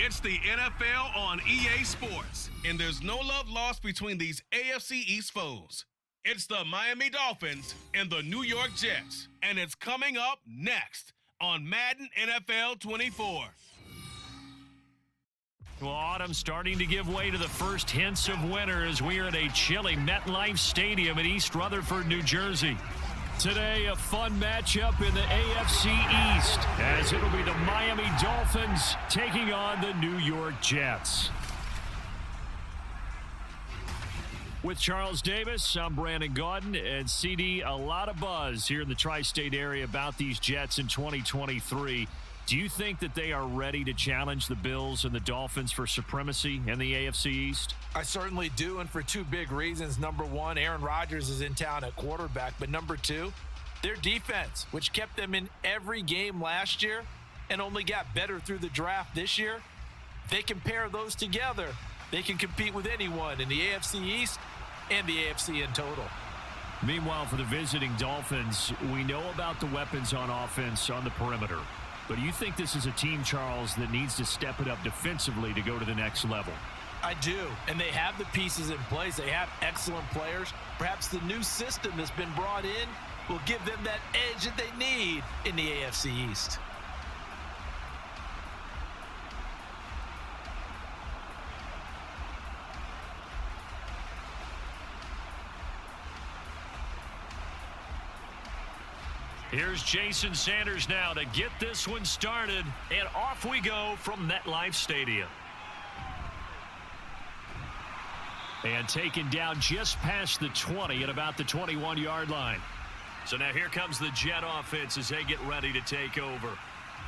It's the NFL on EA Sports, and there's no love lost between these AFC East foes. It's the Miami Dolphins and the New York Jets, and it's coming up next on Madden NFL 24. Well, autumn starting to give way to the first hints of winter as we are at a chilly MetLife Stadium in East Rutherford, New Jersey. Today, a fun matchup in the AFC East as it'll be the Miami Dolphins taking on the New York Jets. With Charles Davis, I'm Brandon Gaudin, and CD, a lot of buzz here in the tri-state area about these Jets in 2023. Do you think that they are ready to challenge the Bills and the Dolphins for supremacy in the AFC East? I certainly do, and for two big reasons. Number one, Aaron Rodgers is in town at quarterback, but number two, their defense, which kept them in every game last year and only got better through the draft this year. They can pair those together. They can compete with anyone in the AFC East and the AFC in total. Meanwhile, for the visiting Dolphins, we know about the weapons on offense on the perimeter. But do you think this is a team, Charles, that needs to step it up defensively to go to the next level? I do, and they have the pieces in place. They have excellent players. Perhaps the new system that's been brought in will give them that edge that they need in the AFC East. Here's Jason Sanders now to get this one started, and off we go from MetLife Stadium. And taken down just past the 20 at about the 21-yard line. So now here comes the Jet offense as they get ready to take over.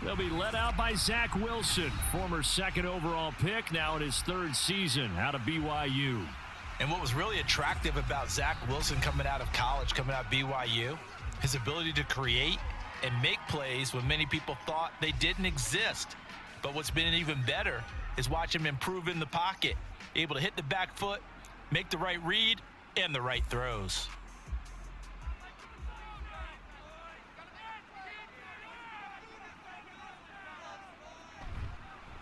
They'll be led out by Zach Wilson, former second overall pick, now in his third season out of BYU. And what was really attractive about Zach Wilson coming out of college, coming out of BYU, his ability to create and make plays when many people thought they didn't exist. But what's been even better is watch him improve in the pocket, able to hit the back foot, make the right read, and the right throws.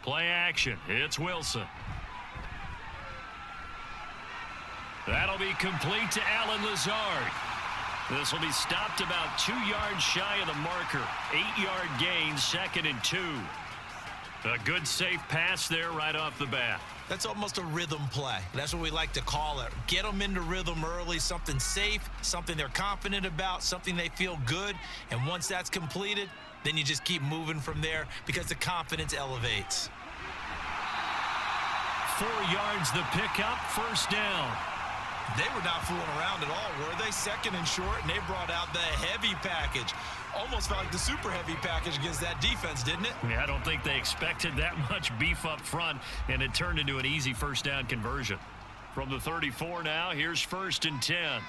Play action. It's Wilson. That'll be complete to Allen Lazard. This will be stopped about 2 yards shy of the marker. 8-yard gain, 2nd and 2. A good safe pass there right off the bat. That's almost a rhythm play. That's what we like to call it. Get them into rhythm early, something safe, something they're confident about, something they feel good. And once that's completed, then you just keep moving from there because the confidence elevates. 4 yards the pickup, first down. They were not fooling around at all, were they? 2nd and short, and they brought out the heavy package. Almost felt like the super heavy package against that defense, didn't it? Yeah, I don't think they expected that much beef up front, and it turned into an easy first down conversion. From the 34 now, here's 1st and 10.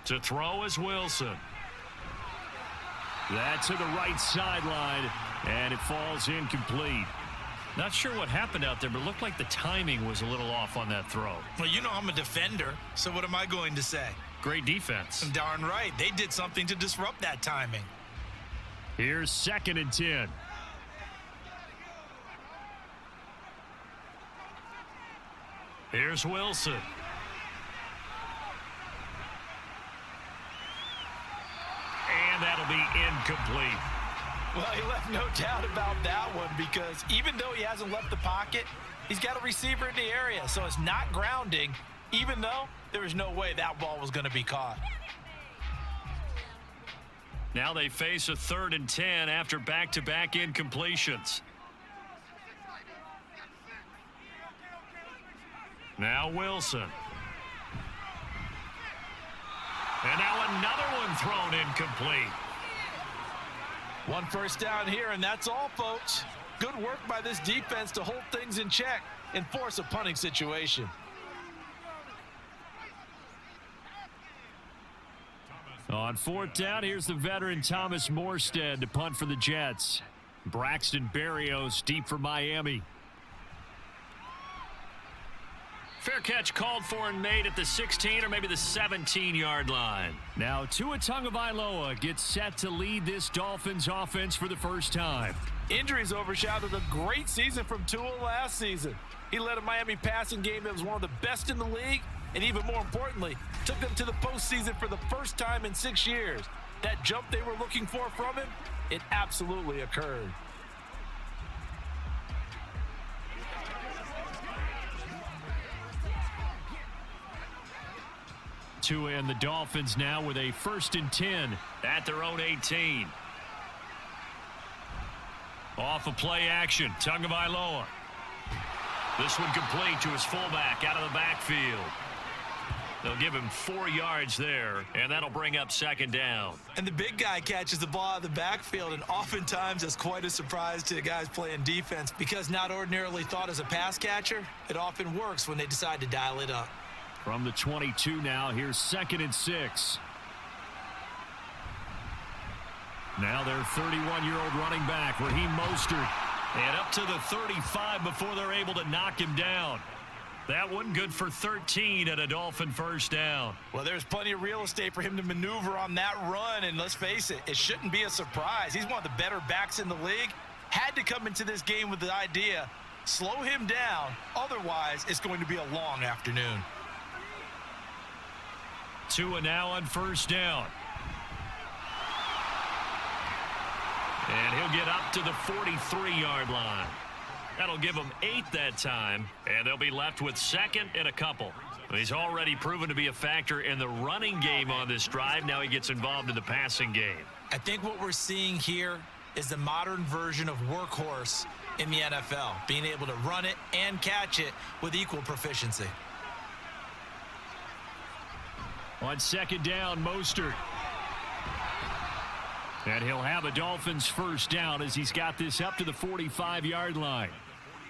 To throw is Wilson. That's to the right sideline, and it falls incomplete. Not sure what happened out there, but it looked like the timing was a little off on that throw. Well, you know I'm a defender, so what am I going to say? Great defense. Darn right. They did something to disrupt that timing. Here's 2nd and 10. Here's Wilson. And that'll be incomplete. Well, he left no doubt about that one because even though he hasn't left the pocket, he's got a receiver in the area, so it's not grounding, even though there was no way that ball was going to be caught. Now they face a 3rd and 10 after back-to-back incompletions. Now Wilson. And now another one thrown incomplete. One first down here, and that's all, folks. Good work by this defense to hold things in check and force a punting situation. On 4th down, here's the veteran Thomas Morstead to punt for the Jets. Braxton Berrios deep for Miami. fair catch called for and made at the 16 or maybe the 17-yard line. Now Tua Tagovailoa gets set to lead this Dolphins offense for the first time. Injuries overshadowed a great season from Tua last season. He led a Miami passing game that was one of the best in the league, and even more importantly, took them to the postseason for the first time in 6 years. That jump they were looking for from him, it absolutely occurred. Tua and the Dolphins now with a 1st and 10 at their own 18. Off of play action, Tagovailoa. This one complete to his fullback out of the backfield. They'll give him 4 yards there, and that'll bring up 2nd down. And the big guy catches the ball out of the backfield, and oftentimes it's quite a surprise to the guys playing defense because not ordinarily thought as a pass catcher, it often works when they decide to dial it up. From the 22 now, here's 2nd and 6. Now their 31-year-old running back, Raheem Mostert. And up to the 35 before they're able to knock him down. That one good for 13 and a Dolphin 1st down. Well, there's plenty of real estate for him to maneuver on that run, and let's face it, it shouldn't be a surprise. He's one of the better backs in the league. Had to come into this game with the idea, slow him down, otherwise it's going to be a long afternoon. Tua now on 1st down. And he'll get up to the 43-yard line. That'll give them 8 that time, and they'll be left with 2nd and a couple. He's already proven to be a factor in the running game on this drive. Now he gets involved in the passing game. I think what we're seeing here is the modern version of workhorse in the NFL, being able to run it and catch it with equal proficiency. On 2nd down, Mostert. And he'll have a Dolphins 1st down as he's got this up to the 45-yard line.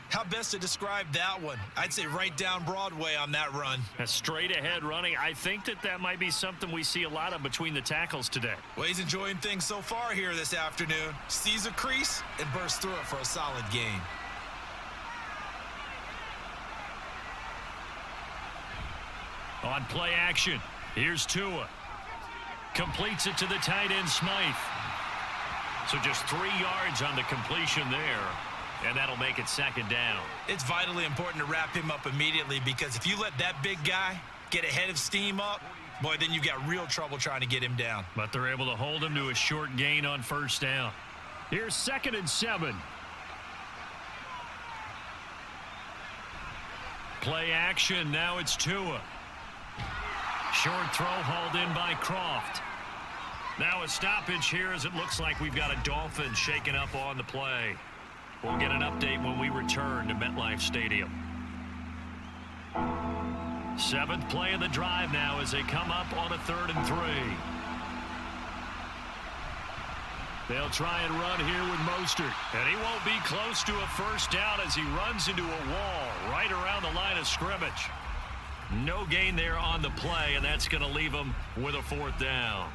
How best to describe that one? I'd say right down Broadway on that run. A straight-ahead running. I think that might be something we see a lot of between the tackles today. Well, he's enjoying things so far here this afternoon. Sees a crease and bursts through it for a solid gain. On play action, here's Tua. Completes it to the tight end, Smythe. So just 3 yards on the completion there, and that'll make it 2nd down. It's vitally important to wrap him up immediately because if you let that big guy get ahead of steam up, boy, then you've got real trouble trying to get him down. But they're able to hold him to a short gain on 1st down. Here's 2nd and 7. Play action, now it's Tua. Short throw hauled in by Croft. Now a stoppage here as it looks like we've got a Dolphin shaken up on the play. We'll get an update when we return to MetLife Stadium. 7th play of the drive now as they come up on a 3rd and 3. They'll try and run here with Mostert. And he won't be close to a 1st down as he runs into a wall right around the line of scrimmage. No gain there on the play, and that's going to leave them with a 4th down.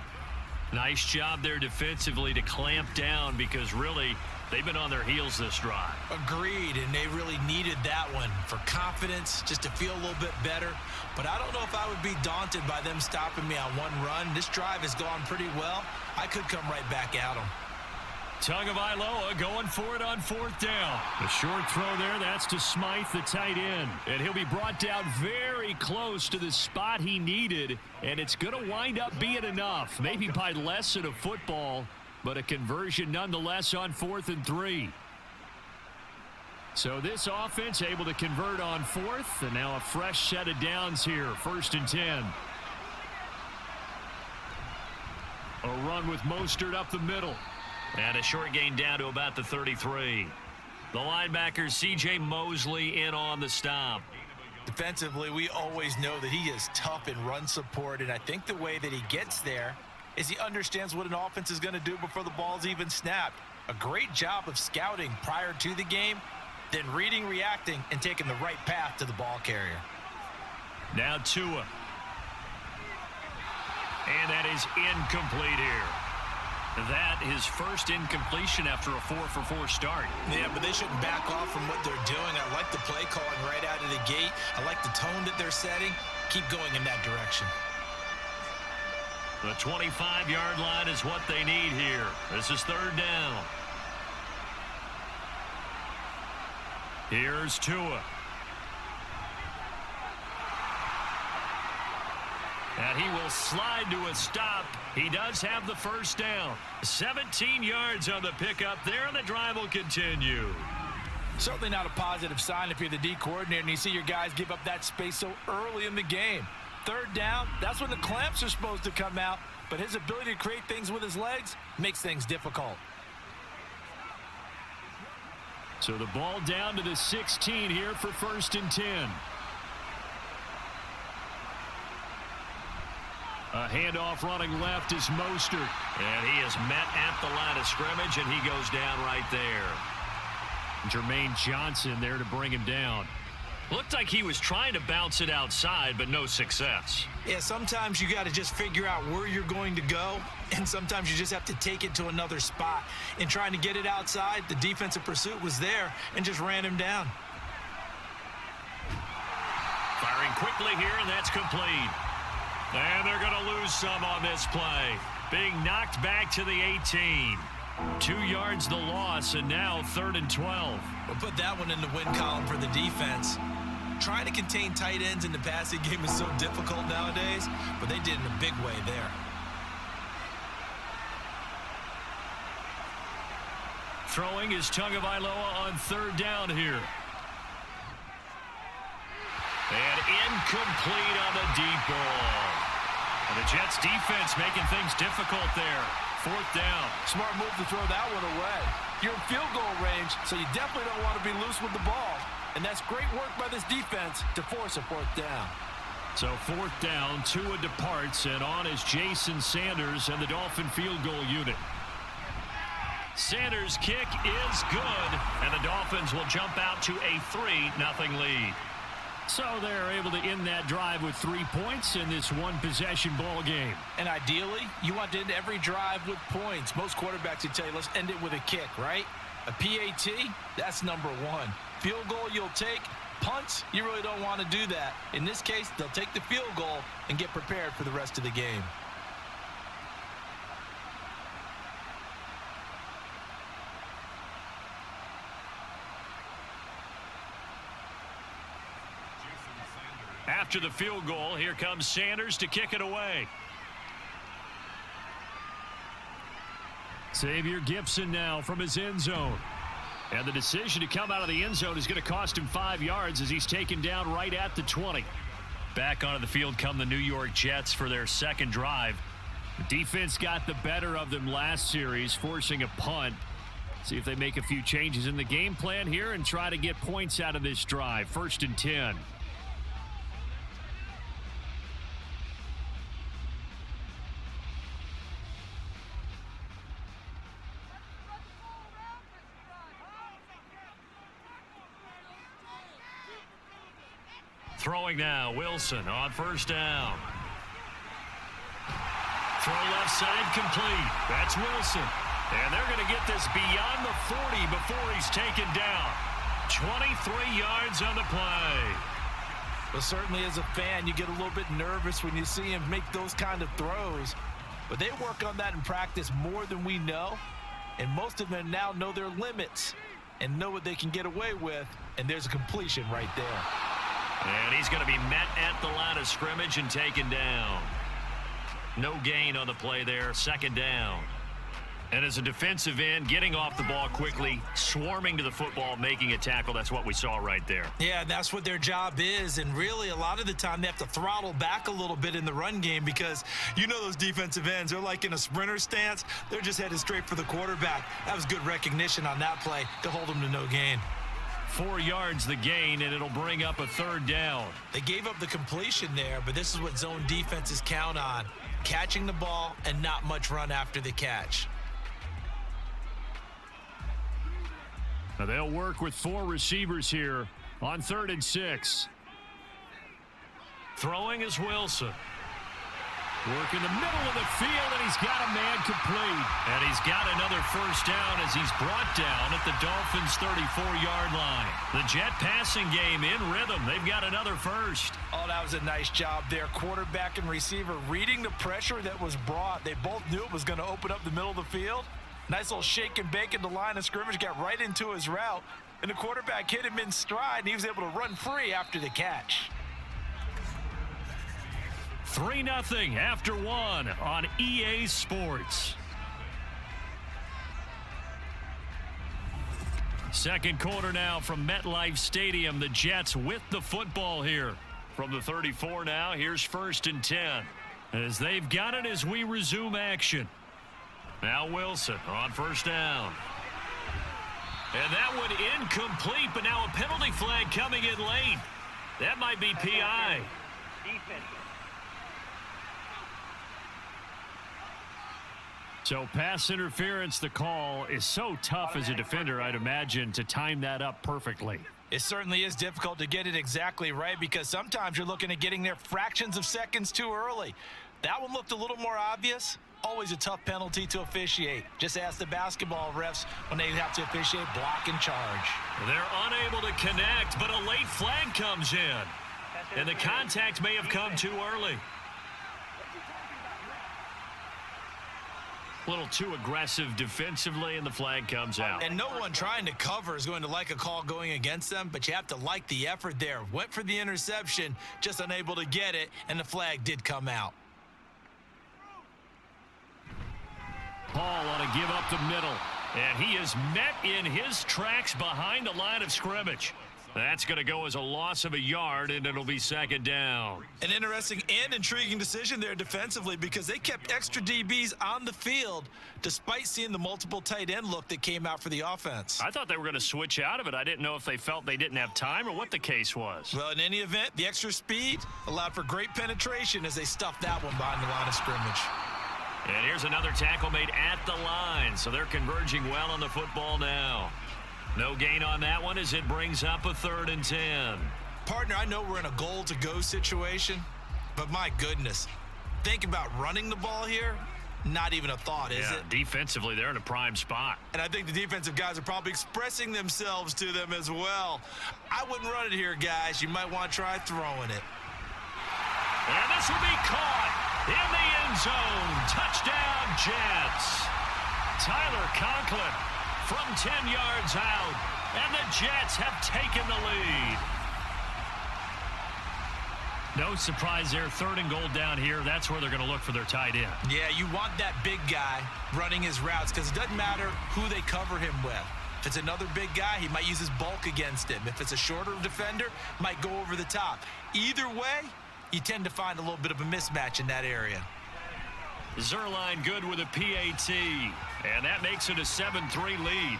Nice job there defensively to clamp down because really they've been on their heels this drive. Agreed, and they really needed that one for confidence, just to feel a little bit better. But I don't know if I would be daunted by them stopping me on one run. This drive has gone pretty well. I could come right back at them. Tagovailoa going for it on 4th down. A short throw there, that's to Smythe, the tight end. And he'll be brought down very close to the spot he needed, and it's going to wind up being enough. Maybe by less than a football, but a conversion nonetheless on 4th and 3. So this offense able to convert on 4th, and now a fresh set of downs here, 1st and 10. A run with Mostert up the middle. And a short gain down to about the 33. The linebacker, C.J. Mosley, in on the stop. Defensively, we always know that he is tough in run support, and I think the way that he gets there is he understands what an offense is going to do before the ball's even snapped. A great job of scouting prior to the game, then reading, reacting, and taking the right path to the ball carrier. Now Tua. And that is incomplete here. That his first incompletion after a 4-for-4 start. Yeah, but they shouldn't back off from what they're doing. I like the play calling right out of the gate. I like the tone that they're setting. Keep going in that direction. The 25-yard line is what they need here. This is third down. Here's Tua. And he will slide to a stop. He does have the first down. 17 yards on the pickup there, and the drive will continue. Certainly not a positive sign if you're the D coordinator and you see your guys give up that space so early in the game. Third down, that's when the clamps are supposed to come out, but his ability to create things with his legs makes things difficult. So the ball down to the 16 here for 1st and 10. A handoff running left is Mostert. And he is met at the line of scrimmage, and he goes down right there. Jermaine Johnson there to bring him down. Looked like he was trying to bounce it outside, but no success. Yeah, sometimes you got to just figure out where you're going to go, and sometimes you just have to take it to another spot. In trying to get it outside, the defensive pursuit was there and just ran him down. Firing quickly here, and that's complete. And they're going to lose some on this play. Being knocked back to the 18. 2 yards the loss, and now 3rd and 12. We'll put that one in the win column for the defense. Trying to contain tight ends in the passing game is so difficult nowadays, but they did in a big way there. Throwing is Tagovailoa on 3rd down here. And incomplete on the deep ball. And the Jets defense making things difficult there. 4th down. Smart move to throw that one away. You're in field goal range, so you definitely don't want to be loose with the ball. And that's great work by this defense to force a 4th down. So 4th down, Tua departs, and on is Jason Sanders and the Dolphin field goal unit. Sanders' kick is good, and the Dolphins will jump out to a 3-0 lead. So they're able to end that drive with 3 points in this one-possession ball game. And ideally, you want to end every drive with points. Most quarterbacks would tell you, let's end it with a kick, right? A PAT, that's number 1. Field goal you'll take. Punts, you really don't want to do that. In this case, they'll take the field goal and get prepared for the rest of the game. After the field goal, here comes Sanders to kick it away. Xavier Gipson now from his end zone. And the decision to come out of the end zone is going to cost him 5 yards as he's taken down right at the 20. Back onto the field come the New York Jets for their second drive. The defense got the better of them last series, forcing a punt. See if they make a few changes in the game plan here and try to get points out of this drive. 1st and 10. Throwing now, Wilson on 1st down. Throw left side complete. That's Wilson. And they're going to get this beyond the 40 before he's taken down. 23 yards on the play. Well, certainly as a fan, you get a little bit nervous when you see him make those kind of throws. But they work on that in practice more than we know. And most of them now know their limits and know what they can get away with. And there's a completion right there. And he's going to be met at the line of scrimmage and taken down. No gain on the play there. 2nd down. And as a defensive end, getting off the ball quickly, swarming to the football, making a tackle. That's what we saw right there. Yeah, that's what their job is. And really, a lot of the time, they have to throttle back a little bit in the run game because you know those defensive ends, they're like in a sprinter stance. They're just headed straight for the quarterback. That was good recognition on that play to hold them to no gain. 4 yards the gain, and it'll bring up a 3rd down. They gave up the completion there, but this is what zone defenses count on. Catching the ball and not much run after the catch. Now they'll work with 4 receivers here on 3rd and 6. Throwing is Wilson. Working the middle of the field, and he's got a man complete. And he's got another first down as he's brought down at the Dolphins' 34-yard line. The Jet passing game in rhythm. They've got another first. Oh, that was a nice job there. Quarterback and receiver reading the pressure that was brought. They both knew it was going to open up the middle of the field. Nice little shake and bake in the line of scrimmage, got right into his route. And the quarterback hit him in stride, and he was able to run free after the catch. 3-0 after one on EA Sports. Second quarter now from MetLife Stadium. The Jets with the football here. From the 34 now, here's 1st and 10. As they've got it as we resume action. Now Wilson on first down. And that one incomplete, but now a penalty flag coming in late. That might be PI. So pass interference, the call is so tough as a defender, I'd imagine, to time that up perfectly. It certainly is difficult to get it exactly right because sometimes you're looking at getting there fractions of seconds too early. That one looked a little more obvious. Always a tough penalty to officiate. Just ask the basketball refs when they have to officiate block and charge. They're unable to connect, but a late flag comes in. And the contact may have come too early. A little too aggressive defensively, and the flag comes out. And no one trying to cover is going to like a call going against them, but you have to like the effort there. Went for the interception, just unable to get it, and the flag did come out. Paul on a give up the middle, and he is met in his tracks behind the line of scrimmage. That's going to go as a loss of a yard, and it'll be 2nd down. An interesting and intriguing decision there defensively because they kept extra DBs on the field despite seeing the multiple tight end look that came out for the offense. I thought they were going to switch out of it. I didn't know if they felt they didn't have time or what the case was. Well, in any event, the extra speed allowed for great penetration as they stuffed that one behind the line of scrimmage. And here's another tackle made at the line, so they're converging well on the football now. No gain on that one as it brings up a 3rd and 10. Partner, I know we're in a goal-to-go situation, but my goodness, think about running the ball here. Not even a thought, is it? Defensively, they're in a prime spot. And I think the defensive guys are probably expressing themselves to them as well. I wouldn't run it here, guys. You might want to try throwing it. And this will be caught in the end zone. Touchdown, Jets. Tyler Conklin from 10 yards out, and the Jets have taken the lead. No surprise there, 3rd and goal down here. That's where they're going to look for their tight end. Yeah, you want that big guy running his routes because it doesn't matter who they cover him with. If it's another big guy, he might use his bulk against him. If it's a shorter defender, might go over the top. Either way, you tend to find a little bit of a mismatch in that area. Zerline good with a PAT, and that makes it a 7-3 lead.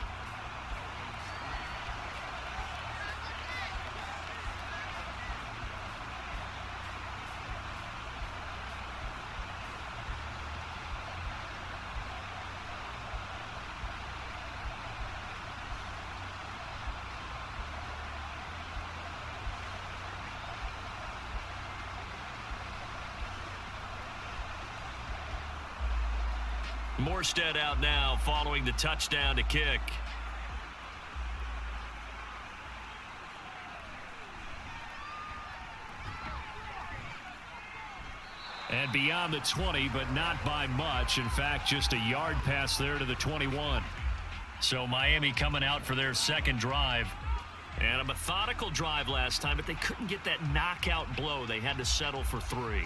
Morstead out now following the touchdown to kick. And beyond the 20, but not by much. In fact, just a yard pass there to the 21. So Miami coming out for their 2nd drive. And a methodical drive last time, but they couldn't get that knockout blow. They had to settle for 3.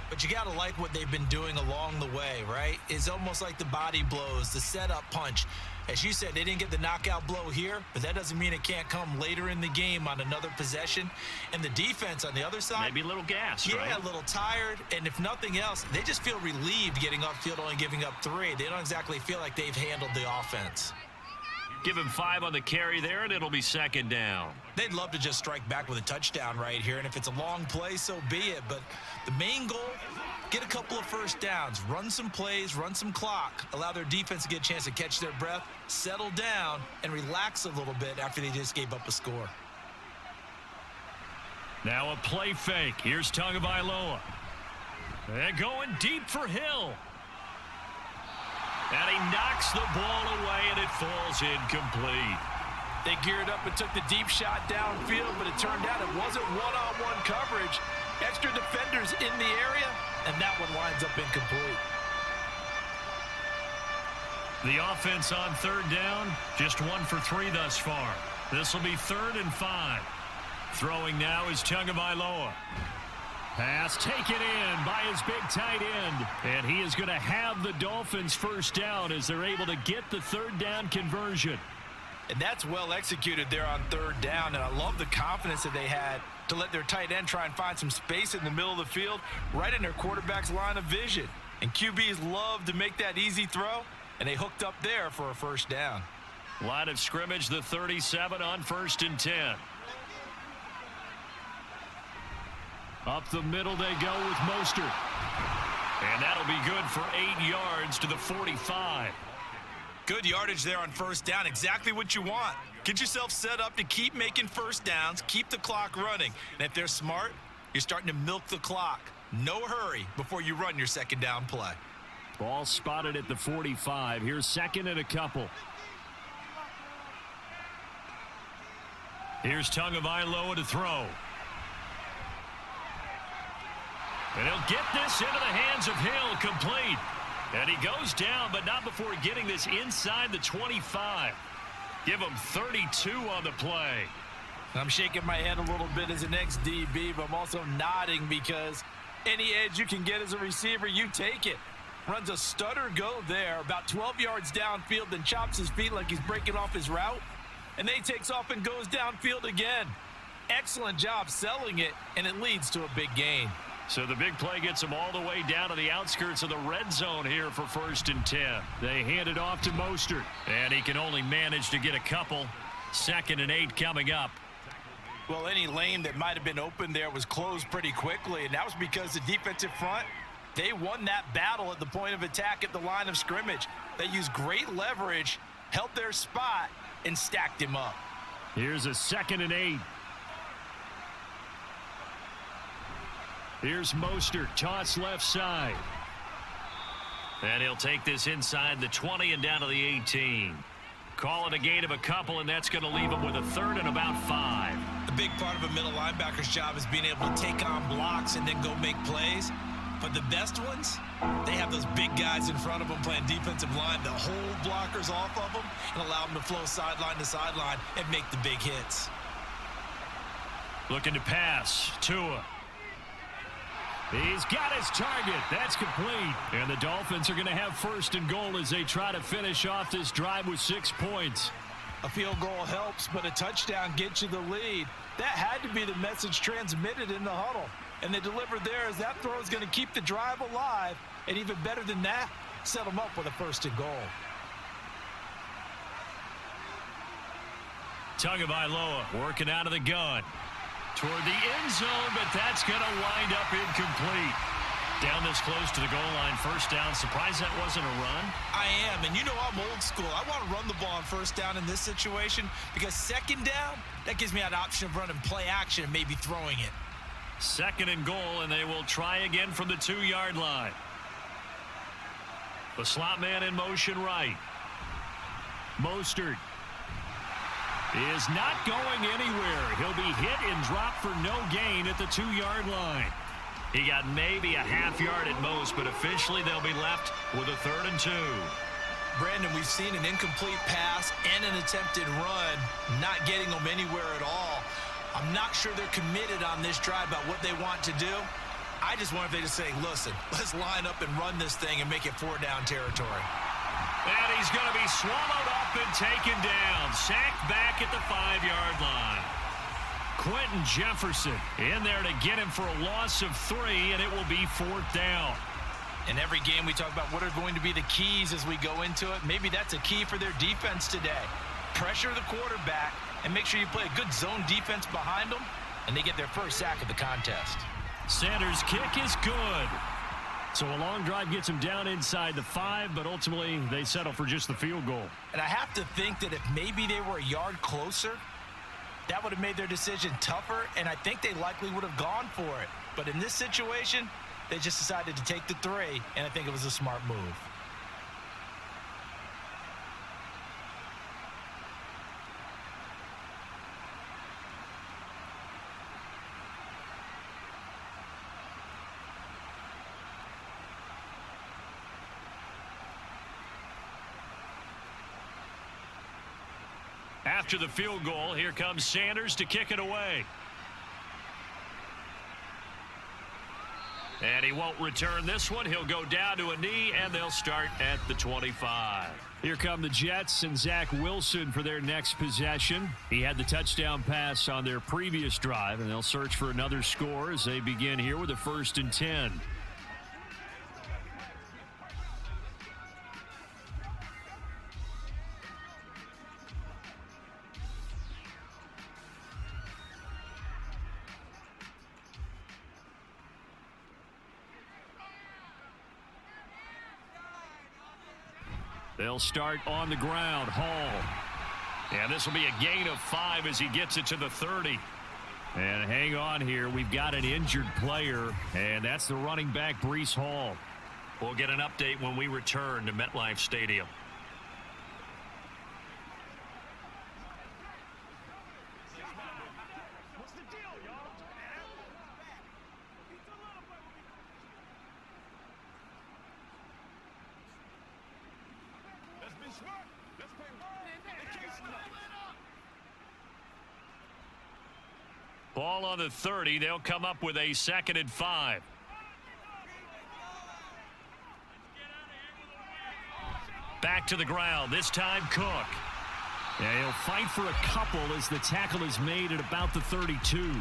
But you got to like what they've been doing along the way, right? It's almost like the body blows, the setup punch. As you said, they didn't get the knockout blow here, but that doesn't mean it can't come later in the game on another possession. And the defense on the other side. Maybe a little gassed, right? Yeah, a little tired. And if nothing else, they just feel relieved getting upfield, only giving up 3. They don't exactly feel like they've handled the offense. Give him 5 on the carry there, and it'll be 2nd down. They'd love to just strike back with a touchdown right here, and if it's a long play, so be it. But the main goal, get a couple of first downs, run some plays, run some clock, allow their defense to get a chance to catch their breath, settle down, and relax a little bit after they just gave up a score. Now a play fake. Here's Tagovailoa. And going deep for Hill. And he knocks the ball away, and it falls incomplete. They geared up and took the deep shot downfield, but it turned out it wasn't one-on-one coverage. Extra defenders in the area, and that one winds up incomplete. The offense on third down, just 1 for 3 thus far. This will be 3rd and 5. Throwing now is Tagovailoa. Pass taken in by his big tight end. And he is going to have the Dolphins first down as they're able to get the third down conversion. And that's well executed there on third down. And I love the confidence that they had to let their tight end try and find some space in the middle of the field, right in their quarterback's line of vision. And QBs love to make that easy throw, and they hooked up there for a first down. Line of scrimmage, the 37 on 1st and 10. Up the middle they go with Mostert. And that'll be good for 8 yards to the 45. Good yardage there on first down. Exactly what you want. Get yourself set up to keep making first downs, keep the clock running. And if they're smart, you're starting to milk the clock. No hurry before you run your second down play. Ball spotted at the 45. Here's 2nd and a couple. Here's Tagovailoa to throw. And he'll get this into the hands of Hill, complete. And he goes down, but not before getting this inside the 25. Give him 32 on the play. I'm shaking my head a little bit as an ex-DB, but I'm also nodding because any edge you can get as a receiver, you take it. Runs a stutter go there, about 12 yards downfield, then chops his feet like he's breaking off his route. And then he takes off and goes downfield again. Excellent job selling it, and it leads to a big gain. So the big play gets him all the way down to the outskirts of the red zone here for 1st and 10. They hand it off to Mostert, and he can only manage to get a couple. 2nd and 8 coming up. Well, any lane that might have been open there was closed pretty quickly, and that was because the defensive front, they won that battle at the point of attack at the line of scrimmage. They used great leverage, held their spot, and stacked him up. Here's a 2nd and 8. Here's Mostert, toss left side. And he'll take this inside the 20 and down to the 18. Call it a gain of a couple, and that's going to leave him with a 3rd and about 5. A big part of a middle linebacker's job is being able to take on blocks and then go make plays. But the best ones, they have those big guys in front of them playing defensive line that hold blockers off of them and allow them to flow sideline to sideline and make the big hits. Looking to pass. Tua. He's got his target. That's complete. And the Dolphins are going to have 1st and goal as they try to finish off this drive with 6 points. A field goal helps, but a touchdown gets you the lead. That had to be the message transmitted in the huddle. And they delivered there as that throw is going to keep the drive alive. And even better than that, set them up with a 1st and goal. Tagovailoa working out of the gun. Toward the end zone, but that's going to wind up incomplete. Down this close to the goal line, 1st down. Surprised that wasn't a run? I am, and you know I'm old school. I want to run the ball on 1st down in this situation because 2nd down, that gives me an option of running play action and maybe throwing it. 2nd and goal, and they will try again from the 2-yard line. The slot man in motion right. Mostert is not going anywhere. He'll be hit and dropped for no gain at the 2-yard line. He got maybe a half yard at most, but officially they'll be left with a 3rd and 2. Brandon, we've seen an incomplete pass and an attempted run, not getting them anywhere at all. I'm not sure they're committed on this drive about what they want to do. I just wonder if they just say, listen, let's line up and run this thing and make it 4-down territory. And he's going to be swallowed up and taken down. Sacked back at the 5-yard line. Quentin Jefferson in there to get him for a loss of 3, and it will be 4th down. In every game we talk about what are going to be the keys as we go into it. Maybe that's a key for their defense today. Pressure the quarterback and make sure you play a good zone defense behind them, and they get their first sack of the contest. Sanders' kick is good. So a long drive gets them down inside the 5, but ultimately they settle for just the field goal. And I have to think that if maybe they were a yard closer, that would have made their decision tougher, and I think they likely would have gone for it. But in this situation, They just decided to take the 3, and I think it was a smart move. After the field goal, here comes Sanders to kick it away. And he won't return this one. He'll go down to a knee, and they'll start at the 25. Here come the Jets and Zach Wilson for their next possession. He had the touchdown pass on their previous drive, and they'll search for another score as they begin here with a 1st and 10. They'll start on the ground. Hall. And this will be a gain of 5 as he gets it to the 30. And hang on here. We've got an injured player, and that's the running back, Breece Hall. We'll get an update when we return to MetLife Stadium. Ball on the 30. They'll come up with a 2nd and 5. Back to the ground. This time Cook. Yeah, he'll fight for a couple as the tackle is made at about the 32.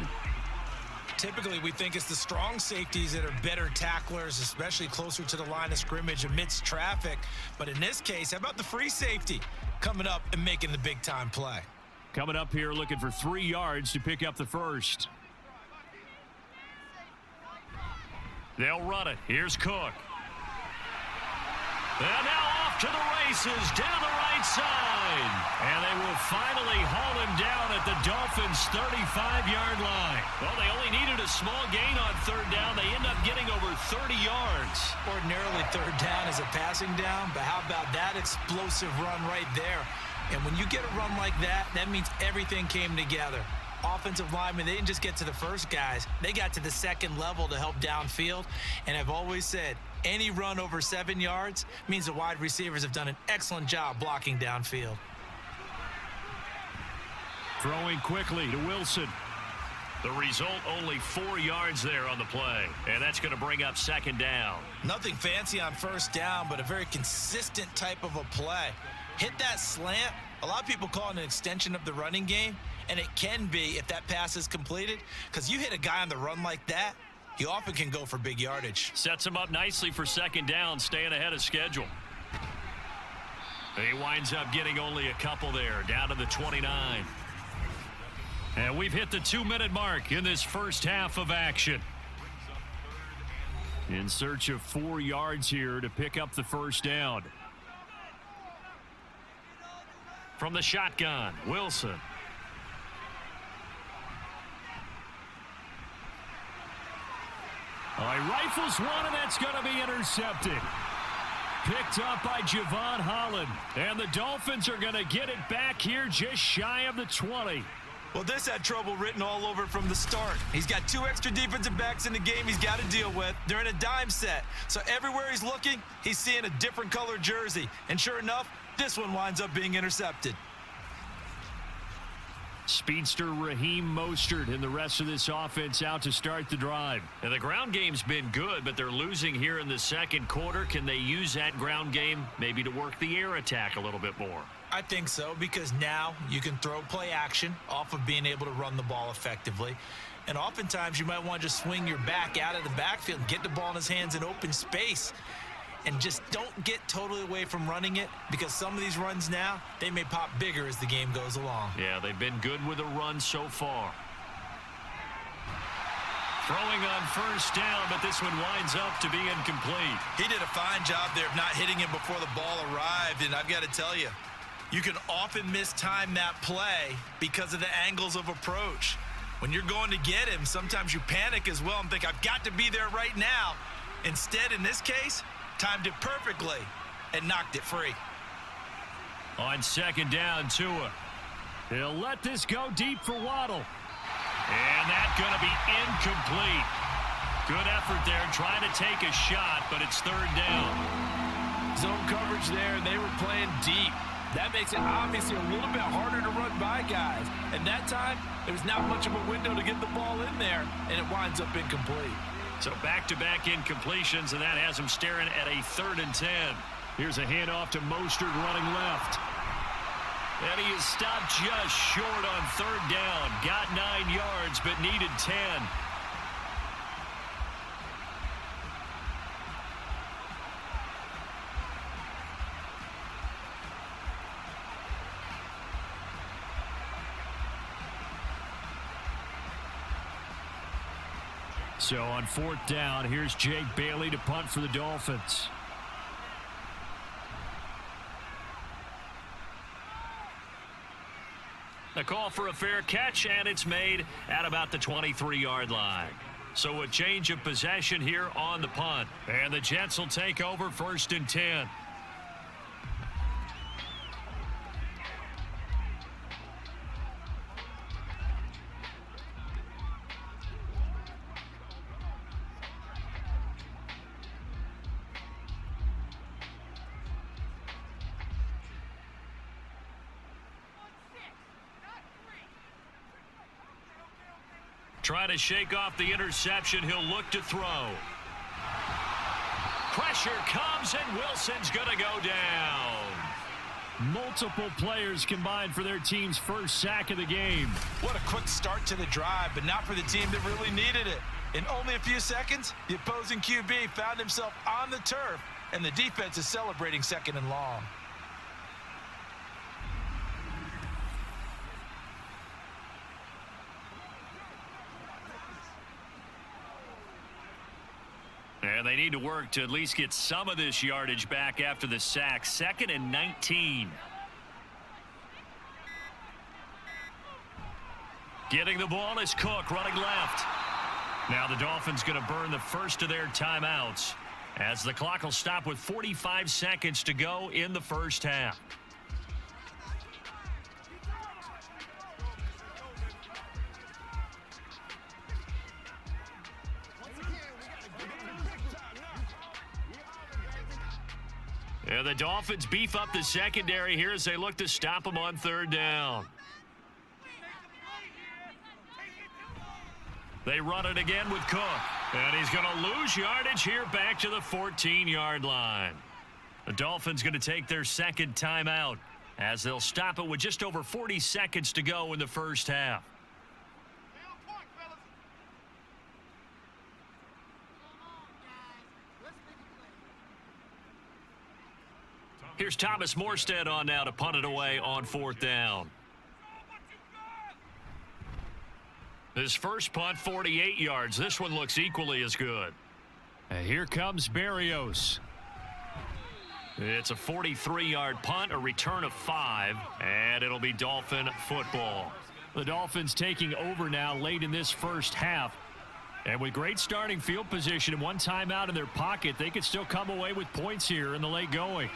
Typically, we think it's the strong safeties that are better tacklers, especially closer to the line of scrimmage amidst traffic. But in this case, how about the free safety coming up and making the big-time play? Coming up here looking for 3 yards to pick up the 1st. They'll run it. Here's Cook. And now off to the races down the right side. And they will finally haul him down at the Dolphins' 35-yard line. Well, they only needed a small gain on 3rd down. They end up getting over 30 yards. Ordinarily, 3rd down is a passing down, but how about that explosive run right there? And when you get a run like that, that means everything came together. Offensive linemen, they didn't just get to the first guys. They got to the 2nd level to help downfield. And I've always said, any run over 7 yards means the wide receivers have done an excellent job blocking downfield. Throwing quickly to Wilson. The result, only 4 yards there on the play. And that's going to bring up 2nd down. Nothing fancy on 1st down, but a very consistent type of a play. Hit that slant. A lot of people call it an extension of the running game, and it can be if that pass is completed, because you hit a guy on the run like that, he often can go for big yardage. Sets him up nicely for 2nd down, staying ahead of schedule. He winds up getting only a couple there, down to the 29. And we've hit the 2-minute mark in this first half of action. In search of 4 yards here to pick up the 1st down. From the shotgun, Wilson. All right, rifles one, and that's going to be intercepted. Picked up by Javon Holland. And the Dolphins are going to get it back here just shy of the 20. Well, this had trouble written all over from the start. He's got 2 extra defensive backs in the game he's got to deal with. They're in a dime set. So everywhere he's looking, he's seeing a different color jersey. And sure enough, this one winds up being intercepted. Speedster Raheem Mostert and the rest of this offense out to start the drive. And the ground game's been good, but they're losing here in the 2nd quarter. Can they use that ground game maybe to work the air attack a little bit more? I think so, because now you can throw play action off of being able to run the ball effectively. And oftentimes you might want to just swing your back out of the backfield and get the ball in his hands in open space. And just don't get totally away from running it, because some of these runs now, they may pop bigger as the game goes along. Yeah, they've been good with a run so far. Throwing on 1st down, but this one winds up to be incomplete. He did a fine job there of not hitting him before the ball arrived, and I've got to tell you, you can often mistime that play because of the angles of approach. When you're going to get him, sometimes you panic as well and think, I've got to be there right now. Instead, in this case, timed it perfectly and knocked it free. On second down, Tua. He'll let this go deep for Waddle. And that's going to be incomplete. Good effort there trying to take a shot, but it's third down. Zone coverage there, and they were playing deep. That makes it obviously a little bit harder to run by guys. And that time, there's not much of a window to get the ball in there, and it winds up incomplete. So back-to-back incompletions, and that has him staring at a 3rd and 10. Here's a handoff to Mostert running left. And he is stopped just short on 3rd down. Got 9 yards, but needed 10. So on 4th down, here's Jake Bailey to punt for the Dolphins. The call for a fair catch, and it's made at about the 23-yard line. So a change of possession here on the punt. And the Jets will take over 1st and 10. Trying to shake off the interception. He'll look to throw. Pressure comes, and Wilson's going to go down. Multiple players combined for their team's first sack of the game. What a quick start to the drive, but not for the team that really needed it. In only a few seconds, the opposing QB found himself on the turf, and the defense is celebrating 2nd and long. And they need to work to at least get some of this yardage back after the sack. 2nd and 19. Getting the ball is Cook running left. Now the Dolphins going to burn the first of their timeouts as the clock will stop with 45 seconds to go in the first half. And the Dolphins beef up the secondary here as they look to stop them on 3rd down. They run it again with Cook. And he's going to lose yardage here back to the 14-yard line. The Dolphins going to take their 2nd timeout as they'll stop it with just over 40 seconds to go in the first half. Here's Thomas Morstead on now to punt it away on 4th down. His first punt, 48 yards. This one looks equally as good. And here comes Berrios. It's a 43-yard punt, a return of 5, and it'll be Dolphin football. The Dolphins taking over now late in this first half. And with great starting field position and one timeout in their pocket, they could still come away with points here in the late going.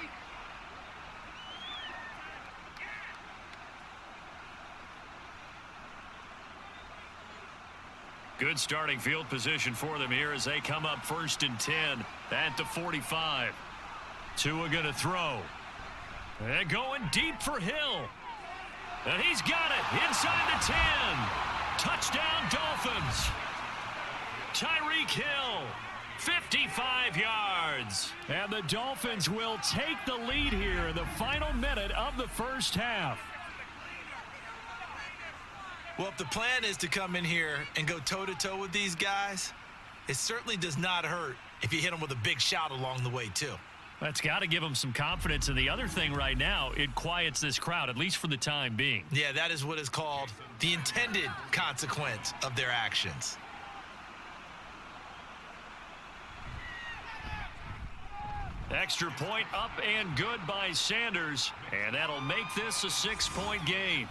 Good starting field position for them here as they come up 1st and 10 at the 45. Tua going to throw. And going deep for Hill. And he's got it inside the 10. Touchdown Dolphins. Tyreek Hill, 55 yards. And the Dolphins will take the lead here in the final minute of the first half. Well, if the plan is to come in here and go toe-to-toe with these guys, it certainly does not hurt if you hit them with a big shot along the way, too. That's got to give them some confidence. And the other thing right now, it quiets this crowd, at least for the time being. Yeah, that is what is called the intended consequence of their actions. Extra point up and good by Sanders. And that'll make this a 6-point game.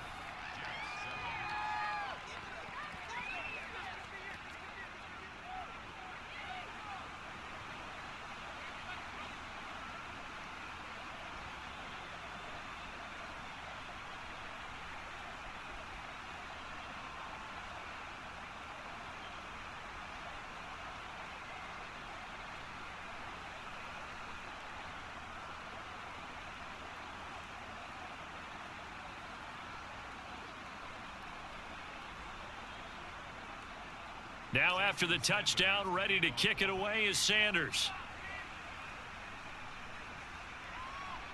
Now after the touchdown, ready to kick it away is Sanders.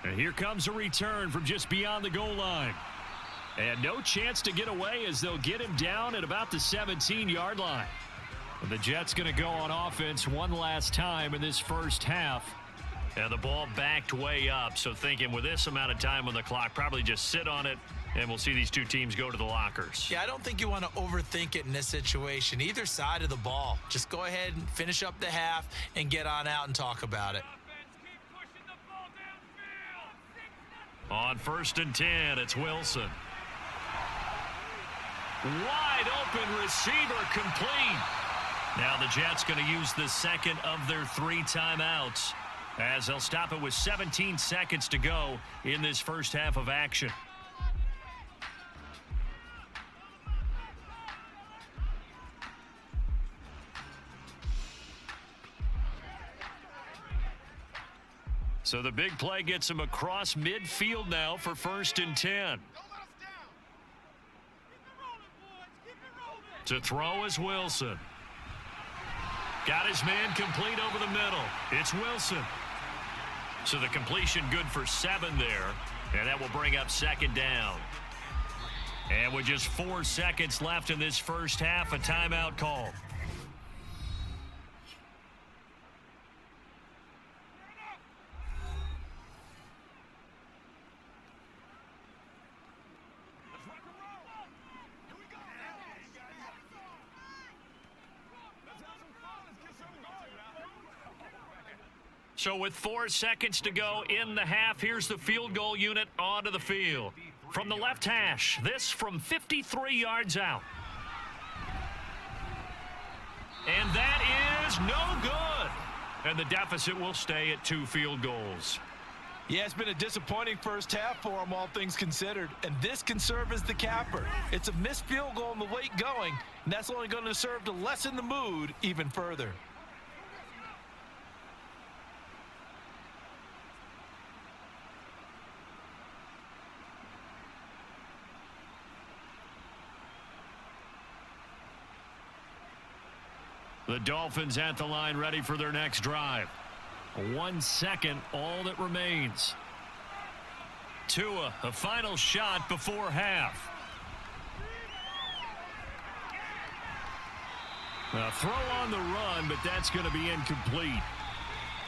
And here comes a return from just beyond the goal line. And no chance to get away as they'll get him down at about the 17-yard line. And the Jets going to go on offense one last time in this first half. And the ball backed way up, so thinking with this amount of time on the clock, probably just sit on it, and we'll see these two teams go to the lockers. Yeah, I don't think you want to overthink it in this situation. Either side of the ball. Just go ahead and finish up the half and get on out and talk about it. On 1st and 10, it's Wilson. Wide open receiver complete. Now the Jets going to use the second of their 3 timeouts as they'll stop it with 17 seconds to go in this first half of action. So the big play gets him across midfield now for 1st and 10. To throw is Wilson. Got his man complete over the middle. It's Wilson. So the completion good for 7 there. And that will bring up 2nd down. And with just 4 seconds left in this first half, a timeout call. So with 4 seconds to go in the half, here's the field goal unit onto the field. From the left hash, this from 53 yards out. And that is no good. And the deficit will stay at 2 field goals. Yeah, it's been a disappointing first half for them, all things considered. And this can serve as the capper. It's a missed field goal in the late going, and that's only going to serve to lessen the mood even further. The Dolphins at the line ready for their next drive. 1 second, all that remains. Tua, a final shot before half. A throw on the run, but that's going to be incomplete.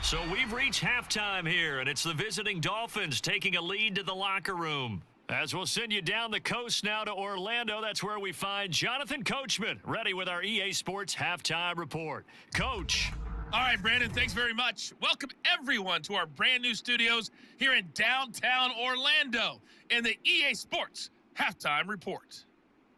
So we've reached halftime here, and it's the visiting Dolphins taking a lead to the locker room. As we'll send you down the coast now to Orlando, that's where we find Jonathan Coachman, ready with our EA Sports Halftime Report. Coach. All right, Brandon, thanks very much. Welcome, everyone, to our brand new studios here in downtown Orlando in the EA Sports Halftime Report.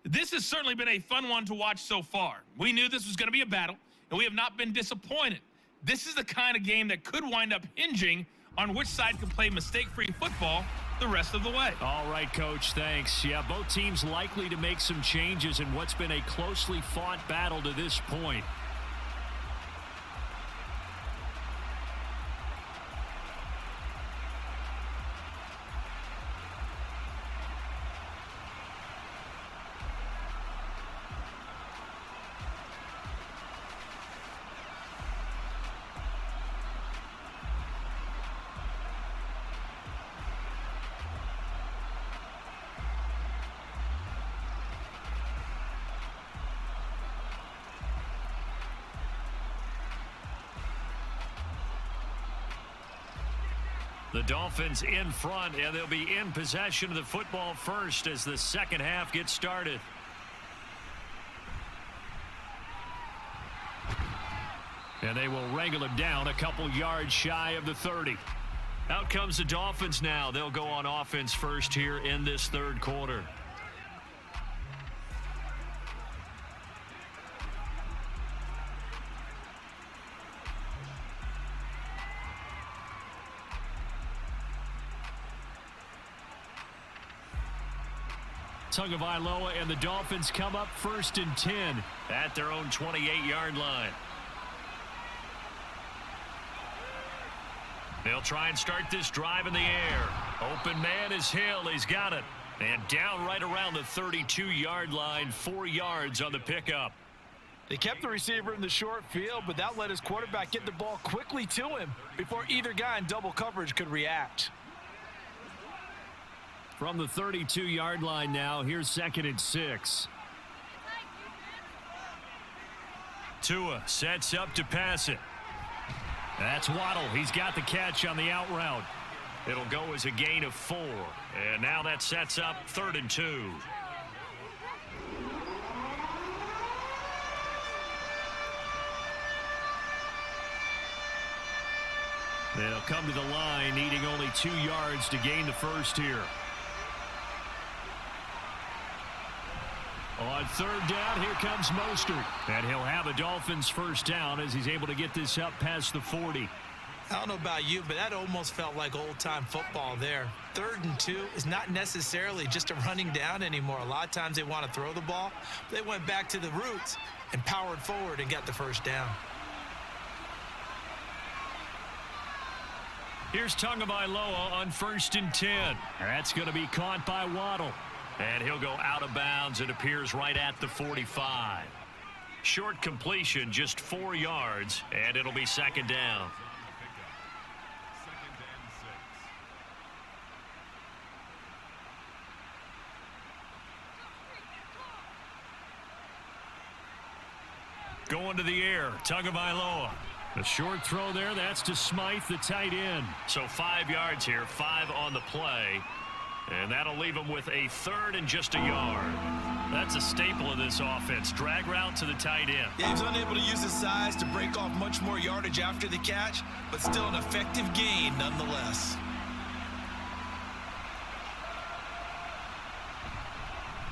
This has certainly been a fun one to watch so far. We knew this was going to be a battle, and we have not been disappointed. This is the kind of game that could wind up hinging on which side can play mistake-free football the rest of the way. All right, Coach, thanks. Yeah, both teams likely to make some changes in what's been a closely fought battle to this point. The Dolphins in front, and they'll be in possession of the football first as the second half gets started. And they will wrangle him down a couple yards shy of the 30. Out comes the Dolphins now. They'll go on offense first here in this third quarter. Tagovailoa and the Dolphins come up 1st and 10 at their own 28-yard line. They'll try and start this drive in the air. Open man is Hill. He's got it. And down right around the 32-yard line, 4 yards on the pickup. They kept the receiver in the short field, but that let his quarterback get the ball quickly to him before either guy in double coverage could react. From the 32-yard line now, here's 2nd and 6. Tua sets up to pass it. That's Waddle. He's got the catch on the out route. It'll go as a gain of 4. And now that sets up 3rd and 2. They'll come to the line, needing only 2 yards to gain the first here. On 3rd down, here comes Mostert. And he'll have a Dolphins first down as he's able to get this up past the 40. I don't know about you, but that almost felt like old-time football there. 3rd and 2 is not necessarily just a running down anymore. A lot of times they want to throw the ball. They went back to the roots and powered forward and got the first down. Here's Tagovailoa on 1st and 10. That's going to be caught by Waddle. And he'll go out of bounds. It appears right at the 45. Short completion, just 4 yards, and it'll be 2nd down. Going to the air, Tagovailoa. The short throw there, that's to Smythe, the tight end. So 5 yards here, 5 on the play. And that'll leave him with a 3rd and just a yard. That's a staple of this offense. Drag route to the tight end. Yeah, he was unable to use his size to break off much more yardage after the catch, but still an effective gain nonetheless.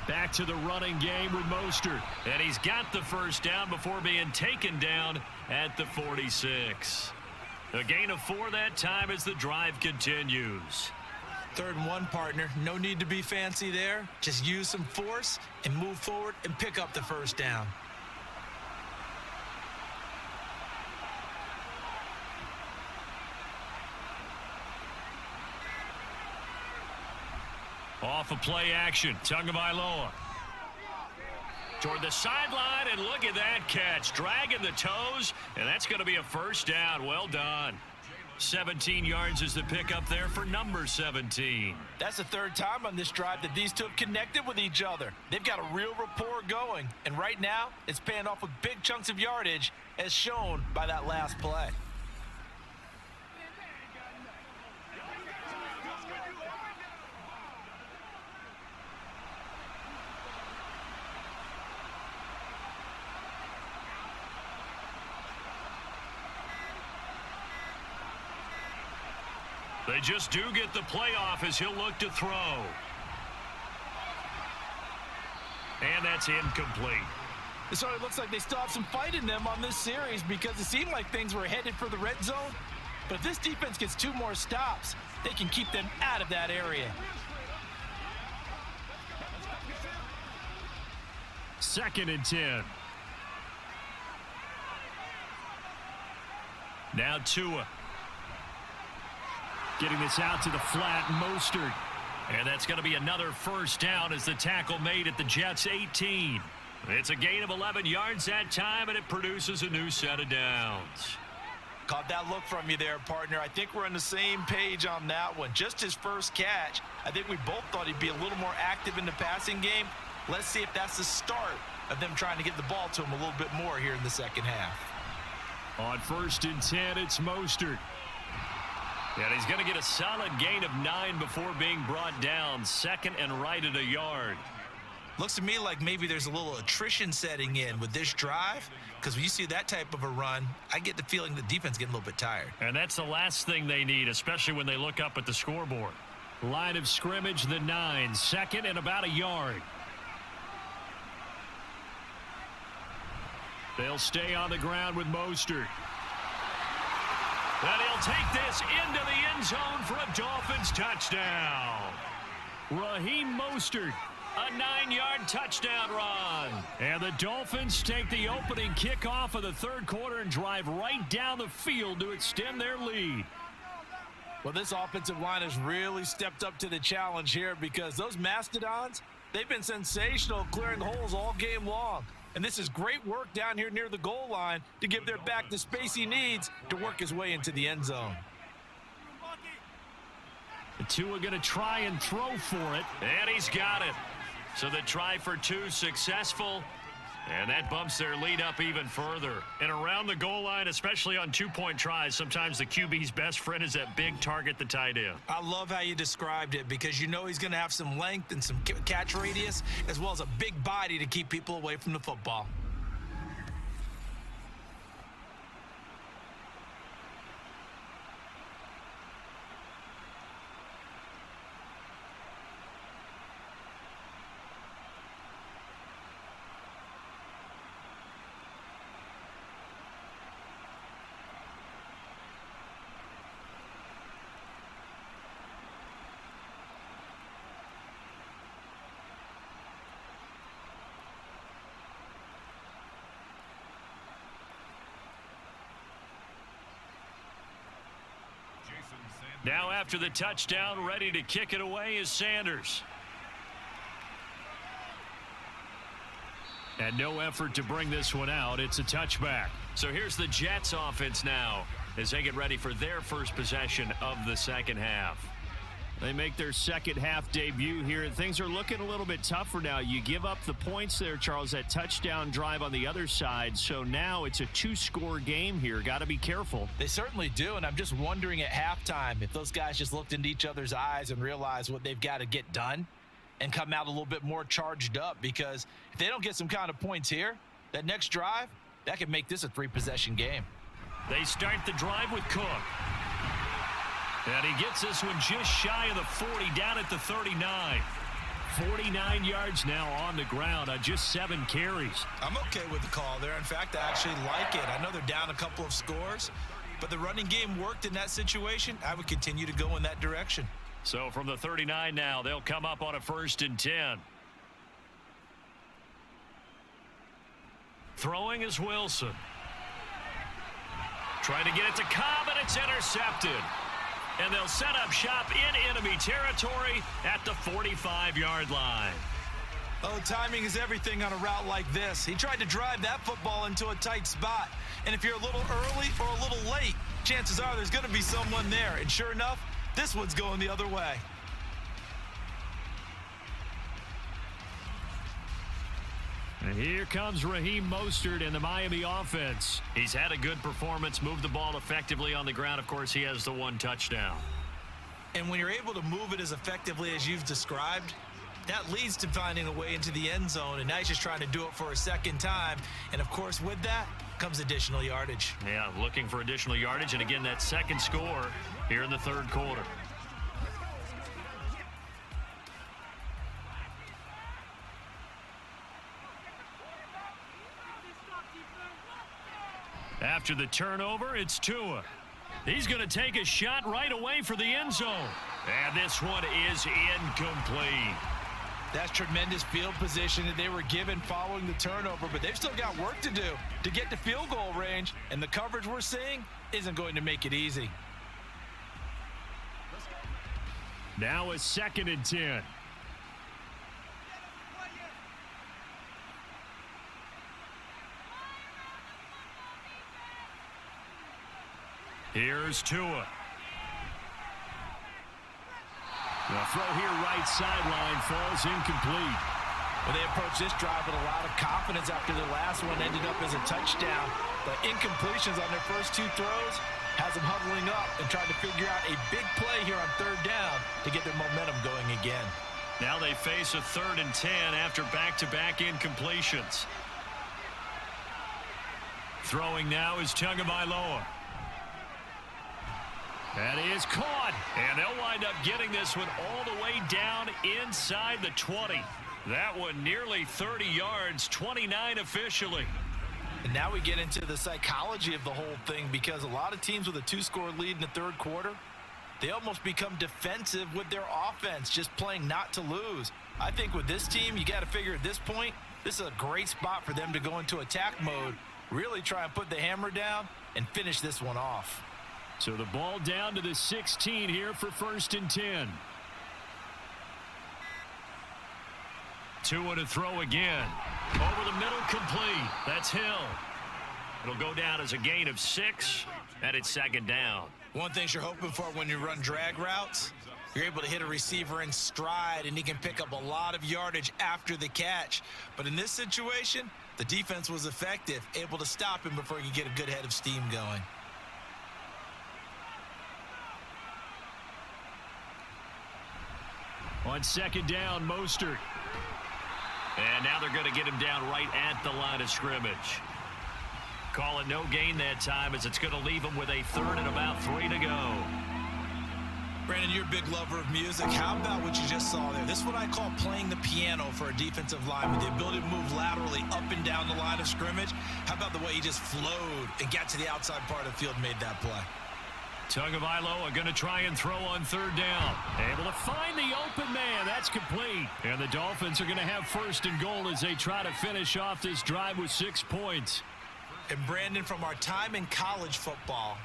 Back to the running game with Mostert. And he's got the first down before being taken down at the 46. A gain of 4 that time as the drive continues. 3rd and 1, partner. No need to be fancy there. Just use some force and move forward and pick up the first down. Off of play action, Tagovailoa. Toward the sideline, and look at that catch. Dragging the toes, and that's going to be a first down. Well done. 17 yards is the pickup there for number 17. That's the 3rd time on this drive that these two have connected with each other. They've got a real rapport going, and right now it's paying off with big chunks of yardage as shown by that last play. They just do get the playoff as he'll look to throw. And that's incomplete. So it looks like they still have some fight in them on this series because it seemed like things were headed for the red zone. But if this defense gets 2 more stops, they can keep them out of that area. 2nd and 10. Now Tua. Getting this out to the flat, Mostert. And that's going to be another first down as the tackle made at the Jets' 18. It's a gain of 11 yards that time, and it produces a new set of downs. Caught that look from you there, partner. I think we're on the same page on that one. Just his first catch, I think we both thought he'd be a little more active in the passing game. Let's see if that's the start of them trying to get the ball to him a little bit more here in the second half. On 1st and 10, it's Mostert. And he's going to get a solid gain of 9 before being brought down. 2nd and right at a yard. Looks to me like maybe there's a little attrition setting in with this drive, because when you see that type of a run, I get the feeling the defense getting a little bit tired. And that's the last thing they need, especially when they look up at the scoreboard. Line of scrimmage, the 9. 2nd and about a yard. They'll stay on the ground with Mostert. And he'll take this into the end zone for a Dolphins touchdown. Raheem Mostert, a 9-yard touchdown run. And the Dolphins take the opening kickoff of the 3rd quarter and drive right down the field to extend their lead. Well, this offensive line has really stepped up to the challenge here because those Mastodons, they've been sensational clearing holes all game long. And this is great work down here near the goal line to give their back the space he needs to work his way into the end zone. The two are going to try and throw for it. And he's got it. So the try for two successful. And that bumps their lead up even further. And around the goal line, especially on two-point tries, sometimes the QB's best friend is that big target, the tight end. I love how you described it because you know he's going to have some length and some catch radius as well as a big body to keep people away from the football. Now after the touchdown, ready to kick it away is Sanders. And no effort to bring this one out. It's a touchback. So here's the Jets offense now as they get ready for their first possession of the second half. They make their second half debut here. Things are looking a little bit tougher now. You give up the points there, Charles, that touchdown drive on the other side. So now it's a two-score game here. Got to be careful. They certainly do, and I'm just wondering at halftime if those guys just looked into each other's eyes and realized what they've got to get done and come out a little bit more charged up, because if they don't get some kind of points here, that next drive, that could make this a three-possession game. They start the drive with Cook. And he gets this one just shy of the 40, down at the 39. 49 yards now on the ground on just 7 carries. I'm okay with the call there. In fact, I actually like it. I know they're down a couple of scores, but the running game worked in that situation. I would continue to go in that direction. So from the 39 now, they'll come up on a 1st and 10. Throwing is Wilson. Trying to get it to Cobb, and it's intercepted. And they'll set up shop in enemy territory at the 45-yard line. Oh, timing is everything on a route like this. He tried to drive that football into a tight spot. And if you're a little early or a little late, chances are there's going to be someone there. And sure enough, this one's going the other way. And here comes Raheem Mostert in the Miami offense. He's had a good performance, moved the ball effectively on the ground. Of course, he has the one touchdown. And when you're able to move it as effectively as you've described, that leads to finding a way into the end zone. And now he's just trying to do it for a second time. And, of course, with that comes additional yardage. Yeah, looking for additional yardage. And, again, that second score here in the third quarter. After the turnover, it's Tua. He's going to take a shot right away for the end zone. And this one is incomplete. That's tremendous field position that they were given following the turnover, but they've still got work to do to get to field goal range, and the coverage we're seeing isn't going to make it easy. Now a 2nd and 10. Here's Tua. The throw here right sideline falls incomplete. Well, they approached this drive with a lot of confidence after the last one ended up as a touchdown. But incompletions on their first 2 throws has them huddling up and trying to figure out a big play here on 3rd down to get their momentum going again. Now they face a 3rd and 10 after back-to-back incompletions. Throwing now is Tagovailoa. That is caught, and they'll wind up getting this one all the way down inside the 20. That one nearly 30 yards, 29 officially. And now we get into the psychology of the whole thing, because a lot of teams with a 2-score lead in the 3rd quarter, they almost become defensive with their offense, just playing not to lose. I think with this team, you got to figure at this point, this is a great spot for them to go into attack mode, really try and put the hammer down and finish this one off. So the ball down to the 16 here for 1st and 10. Tua to throw again. Over the middle, complete. That's Hill. It'll go down as a gain of 6, and it's second down. One thing you're hoping for when you run drag routes, you're able to hit a receiver in stride, and he can pick up a lot of yardage after the catch. But in this situation, the defense was effective, able to stop him before he could get a good head of steam going. On second down, Mostert. And now they're going to get him down right at the line of scrimmage. Call it no gain that time, as it's going to leave him with a third and about 3 to go. Brandon, you're a big lover of music. How about what you just saw there? This is what I call playing the piano for a defensive lineman. The ability to move laterally up and down the line of scrimmage. How about the way he just flowed and got to the outside part of the field and made that play? Tagovailoa going to try and throw on third down. Able to find the open man. That's complete. And the Dolphins are going to have first and goal as they try to finish off this drive with 6 points. And Brandon, from our time in college football,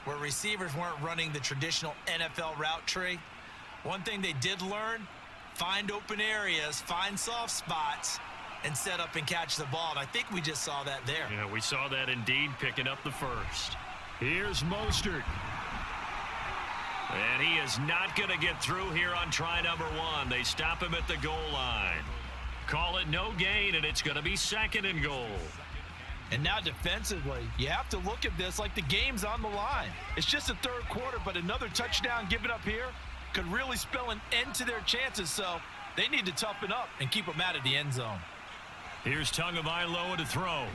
where receivers weren't running the traditional NFL route tree, one thing they did learn, find open areas, find soft spots, and set up and catch the ball. And I think we just saw that there. Yeah, we saw that indeed, picking up the first. Here's Mostert. And he is not going to get through here on try number 1. They stop him at the goal line. Call it no gain, and it's going to be second and goal. And now defensively, you have to look at this like the game's on the line. It's just the third quarter, but another touchdown given up here could really spell an end to their chances, so they need to toughen up and keep them out of the end zone. Here's Tagovailoa to throw.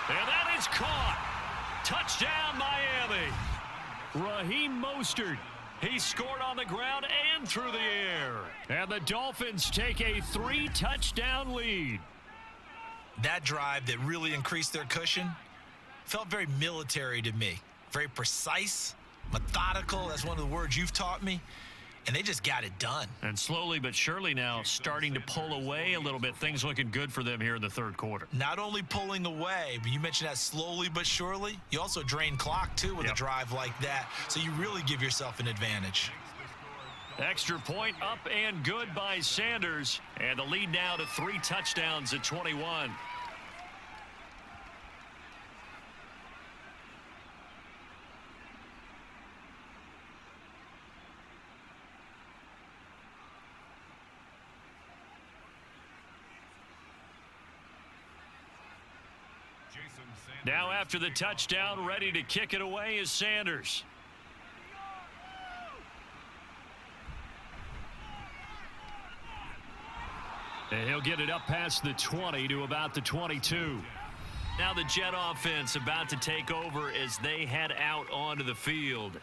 And that is caught. Touchdown, Miami. Raheem Mostert. He scored on the ground and through the air. And the Dolphins take a 3-touchdown lead. That drive that really increased their cushion felt very military to me. Very precise, methodical. That's one of the words you've taught me. And they just got it done. And slowly but surely now starting to pull away a little bit. Things looking good for them here in the third quarter. Not only pulling away, but you mentioned that slowly but surely. You also drain clock, too, with a drive like that. So you really give yourself an advantage. Extra point up and good by Sanders. And the lead now to 3 touchdowns at 21. Now after the touchdown, ready to kick it away is Sanders. And he'll get it up past the 20 to about the 22. Now the Jet offense about to take over as they head out onto the field.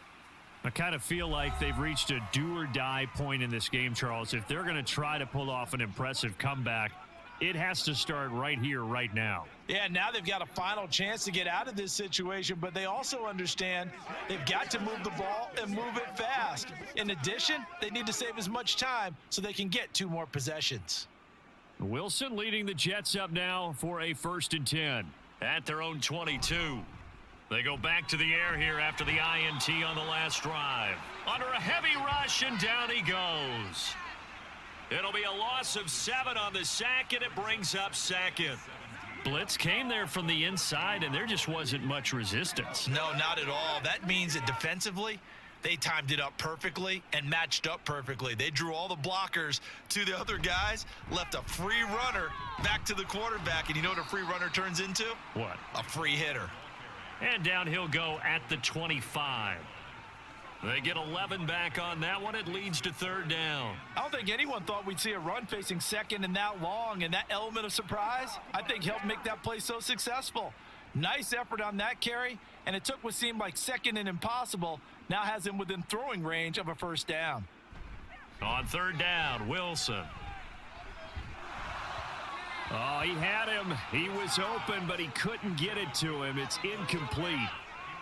I kind of feel like they've reached a do-or-die point in this game, Charles. If they're going to try to pull off an impressive comeback, it has to start right here, right now. Yeah, now they've got a final chance to get out of this situation, but they also understand they've got to move the ball and move it fast. In addition, they need to save as much time so they can get 2 more possessions. Wilson leading the Jets up now for a 1st and 10 at their own 22. They go back to the air here after the INT on the last drive. Under a heavy rush, and down he goes. It'll be a loss of 7 on the sack, and it brings up second. Blitz came there from the inside, and there just wasn't much resistance. No, not at all. That means that defensively, they timed it up perfectly and matched up perfectly. They drew all the blockers to the other guys, left a free runner back to the quarterback, and you know what a free runner turns into? What? A free hitter. And down he'll go at the 25. They get 11 back on that one. It leads to 3rd down. I don't think anyone thought we'd see a run facing second and that long, and that element of surprise, I think, helped make that play so successful. Nice effort on that carry, and it took what seemed like second and impossible, now has him within throwing range of a 1st down. On 3rd down, Wilson. Oh, he had him. He was open, but he couldn't get it to him. It's incomplete.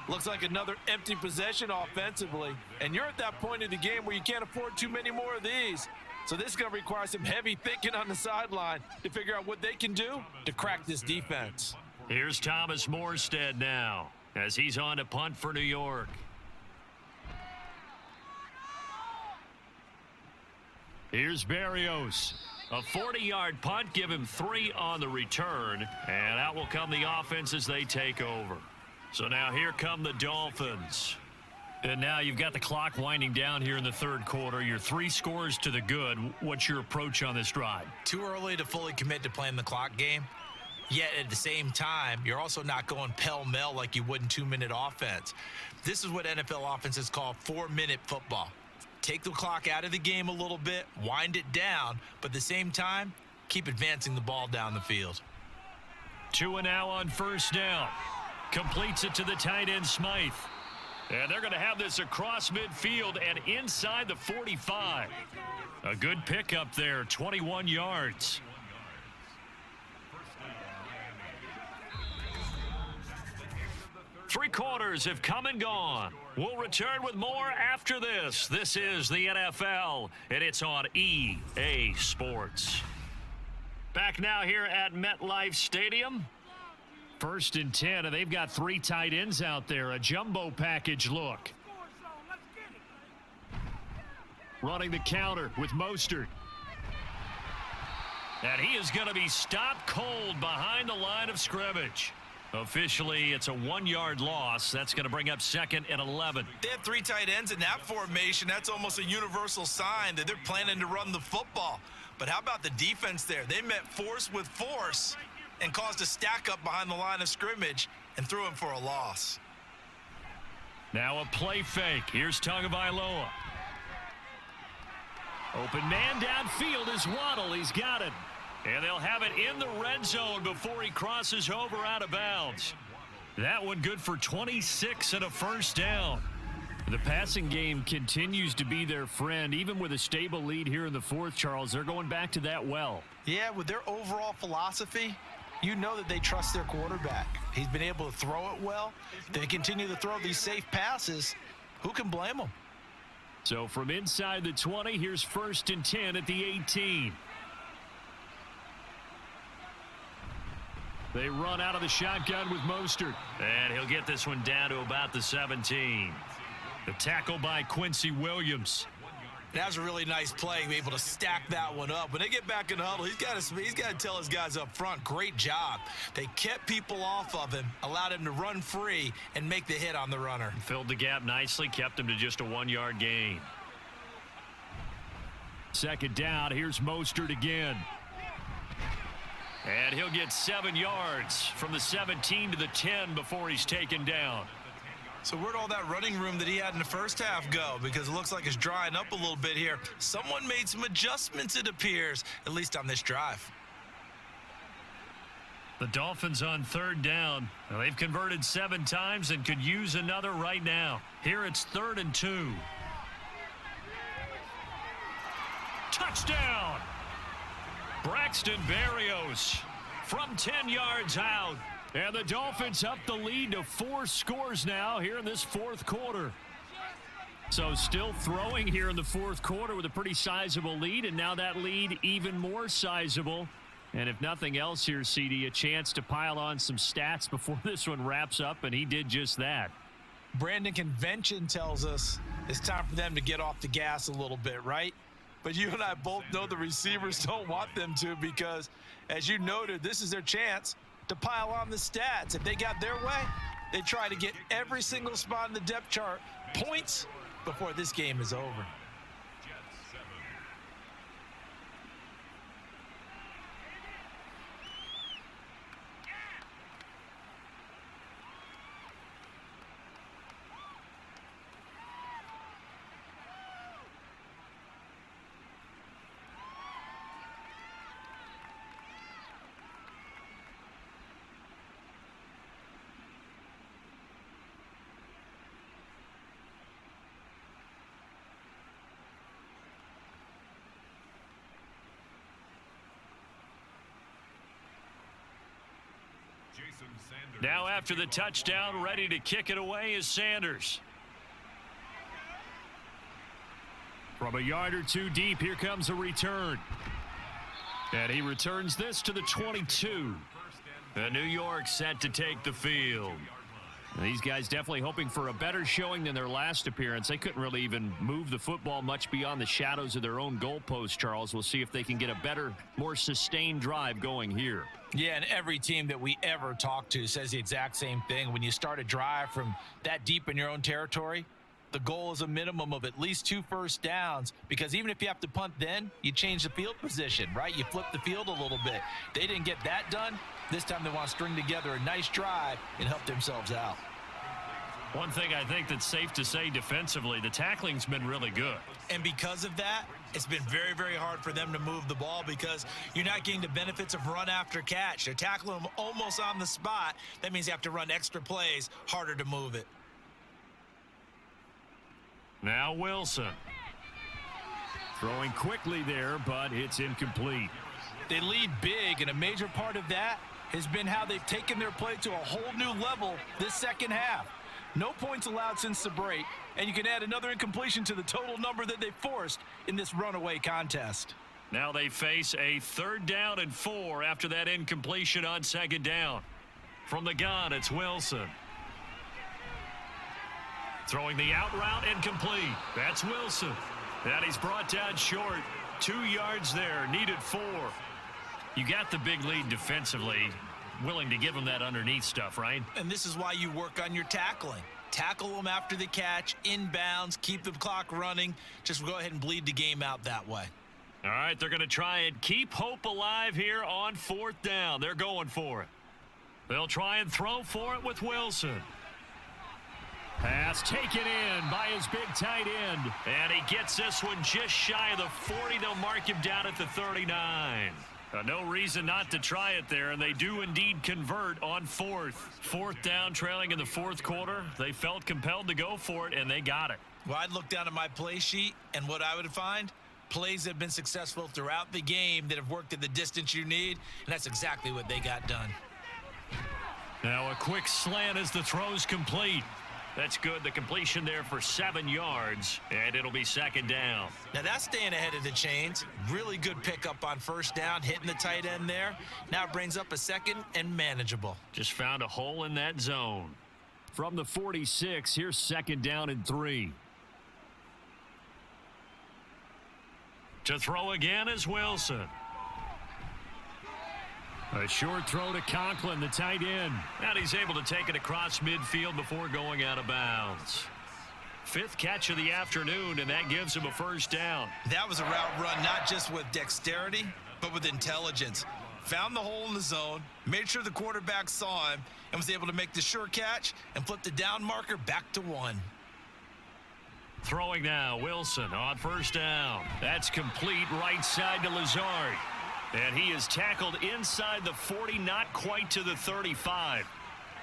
Looks like another empty possession offensively, and you're at that point in the game where you can't afford too many more of these. So this is going to require some heavy thinking on the sideline to figure out what they can do to crack this defense. Here's Thomas Morstead now as he's on to punt for New York. Here's Berrios. A 40-yard punt, give him 3 on the return, and out will come the offense as they take over. So now here come the Dolphins. And now you've got the clock winding down here in the third quarter. You're 3 scores to the good. What's your approach on this drive? Too early to fully commit to playing the clock game. Yet at the same time, you're also not going pell-mell like you would in 2-minute offense. This is what NFL offenses call 4-minute football. Take the clock out of the game a little bit, wind it down, but at the same time, keep advancing the ball down the field. 2 now on first down. Completes it to the tight end, Smythe. And they're going to have this across midfield and inside the 45. A good pickup there, 21 yards. Three quarters have come and gone. We'll return with more after this. This is the NFL, and it's on EA Sports. Back now here at MetLife Stadium. 1st and 10, and they've got 3 tight ends out there. A jumbo package look. Running the counter with Mostert. And he is going to be stopped cold behind the line of scrimmage. Officially, it's a 1-yard loss. That's going to bring up 2nd and 11. They have 3 tight ends in that formation. That's almost a universal sign that they're planning to run the football. But how about the defense there? They met force with force and caused a stack up behind the line of scrimmage and threw him for a loss. Now a play fake. Here's Tagovailoa. Open man downfield is Waddle. He's got it. And they'll have it in the red zone before he crosses over out of bounds. That one good for 26 and a first down. The passing game continues to be their friend. Even with a stable lead here in the 4th, Charles, they're going back to that well. Yeah, with their overall philosophy, you know that they trust their quarterback. He's been able to throw it well. They continue to throw these safe passes. Who can blame them? So from inside the 20, here's 1st and 10 at the 18. They run out of the shotgun with Mostert. And he'll get this one down to about the 17. The tackle by Quincy Williams. That was a really nice play, be able to stack that one up. When they get back in the huddle, he's got to tell his guys up front, great job. They kept people off of him, allowed him to run free and make the hit on the runner. Filled the gap nicely, kept him to just a 1-yard gain. 2nd down, here's Mostert again. And he'll get 7 yards from the 17 to the 10 before he's taken down. So where'd all that running room that he had in the first half go? Because it looks like it's drying up a little bit here. Someone made some adjustments, it appears, at least on this drive. The Dolphins on 3rd down. Now, they've converted 7 times and could use another right now. Here it's 3rd and 2. Touchdown! Braxton Berrios from 10 yards out. And the Dolphins up the lead to 4 scores now here in this 4th quarter. So still throwing here in the 4th quarter with a pretty sizable lead, and now that lead even more sizable. And if nothing else here, CD, a chance to pile on some stats before this one wraps up, and he did just that. Brandon, convention tells us it's time for them to get off the gas a little bit, right? But you and I both know the receivers don't want them to because, as you noted, this is their chance to pile on the stats. If they got their way, they try to get every single spot in the depth chart points before this game is over. Now after the touchdown, ready to kick it away is Sanders. From a yard or 2 deep, here comes a return. And he returns this to the 22. And New York set to take the field. These guys definitely hoping for a better showing than their last appearance. They couldn't really even move the football much beyond the shadows of their own goalpost, Charles. We'll see if they can get a better, more sustained drive going here. Yeah, and every team that we ever talk to says the exact same thing. When you start a drive from that deep in your own territory, the goal is a minimum of at least 2 first downs, because even if you have to punt then, you change the field position, right? You flip the field a little bit. They didn't get that done. This time they want to string together a nice drive and help themselves out. One thing I think that's safe to say defensively, the tackling's been really good. And because of that, it's been very, very hard for them to move the ball because you're not getting the benefits of run after catch. They're tackling them almost on the spot. That means you have to run extra plays, harder to move it. Now Wilson. Throwing quickly there, but it's incomplete. They lead big, and a major part of that has been how they've taken their play to a whole new level this second half. No points allowed since the break, and you can add another incompletion to the total number that they forced in this runaway contest. Now they face a 3rd down and 4 after that incompletion on 2nd down. From the gun, it's Wilson. Throwing the out route incomplete. That's Wilson. And he's brought down short. 2 yards there, needed 4. You got the big lead defensively. Willing to give them that underneath stuff, right? And this is why you work on your tackling. Tackle them after the catch, inbounds, keep the clock running. Just go ahead and bleed the game out that way. All right, they're going to try and keep hope alive here on 4th down. They're going for it. They'll try and throw for it with Wilson. Pass taken in by his big tight end. And he gets this one just shy of the 40. They'll mark him down at the 39. No reason not to try it there, and they do indeed convert on 4th. 4th down, trailing in the 4th quarter. They felt compelled to go for it, and they got it. Well, I'd look down at my play sheet, and what I would find, plays that have been successful throughout the game that have worked at the distance you need, and that's exactly what they got done. Now a quick slant as the throw's complete. That's good. The completion there for 7 yards, and it'll be 2nd down. Now that's staying ahead of the chains. Really good pickup on 1st down, hitting the tight end there. Now it brings up a 2nd and manageable. Just found a hole in that zone. From the 46, here's 2nd down and 3. To throw again is Wilson. A short throw to Conklin, the tight end. And he's able to take it across midfield before going out of bounds. 5th catch of the afternoon, and that gives him a 1st down. That was a route run not just with dexterity, but with intelligence. Found the hole in the zone, made sure the quarterback saw him, and was able to make the sure catch and flip the down marker back to 1. Throwing now, Wilson on 1st down. That's complete right side to Lazard. And he is tackled inside the 40, not quite to the 35.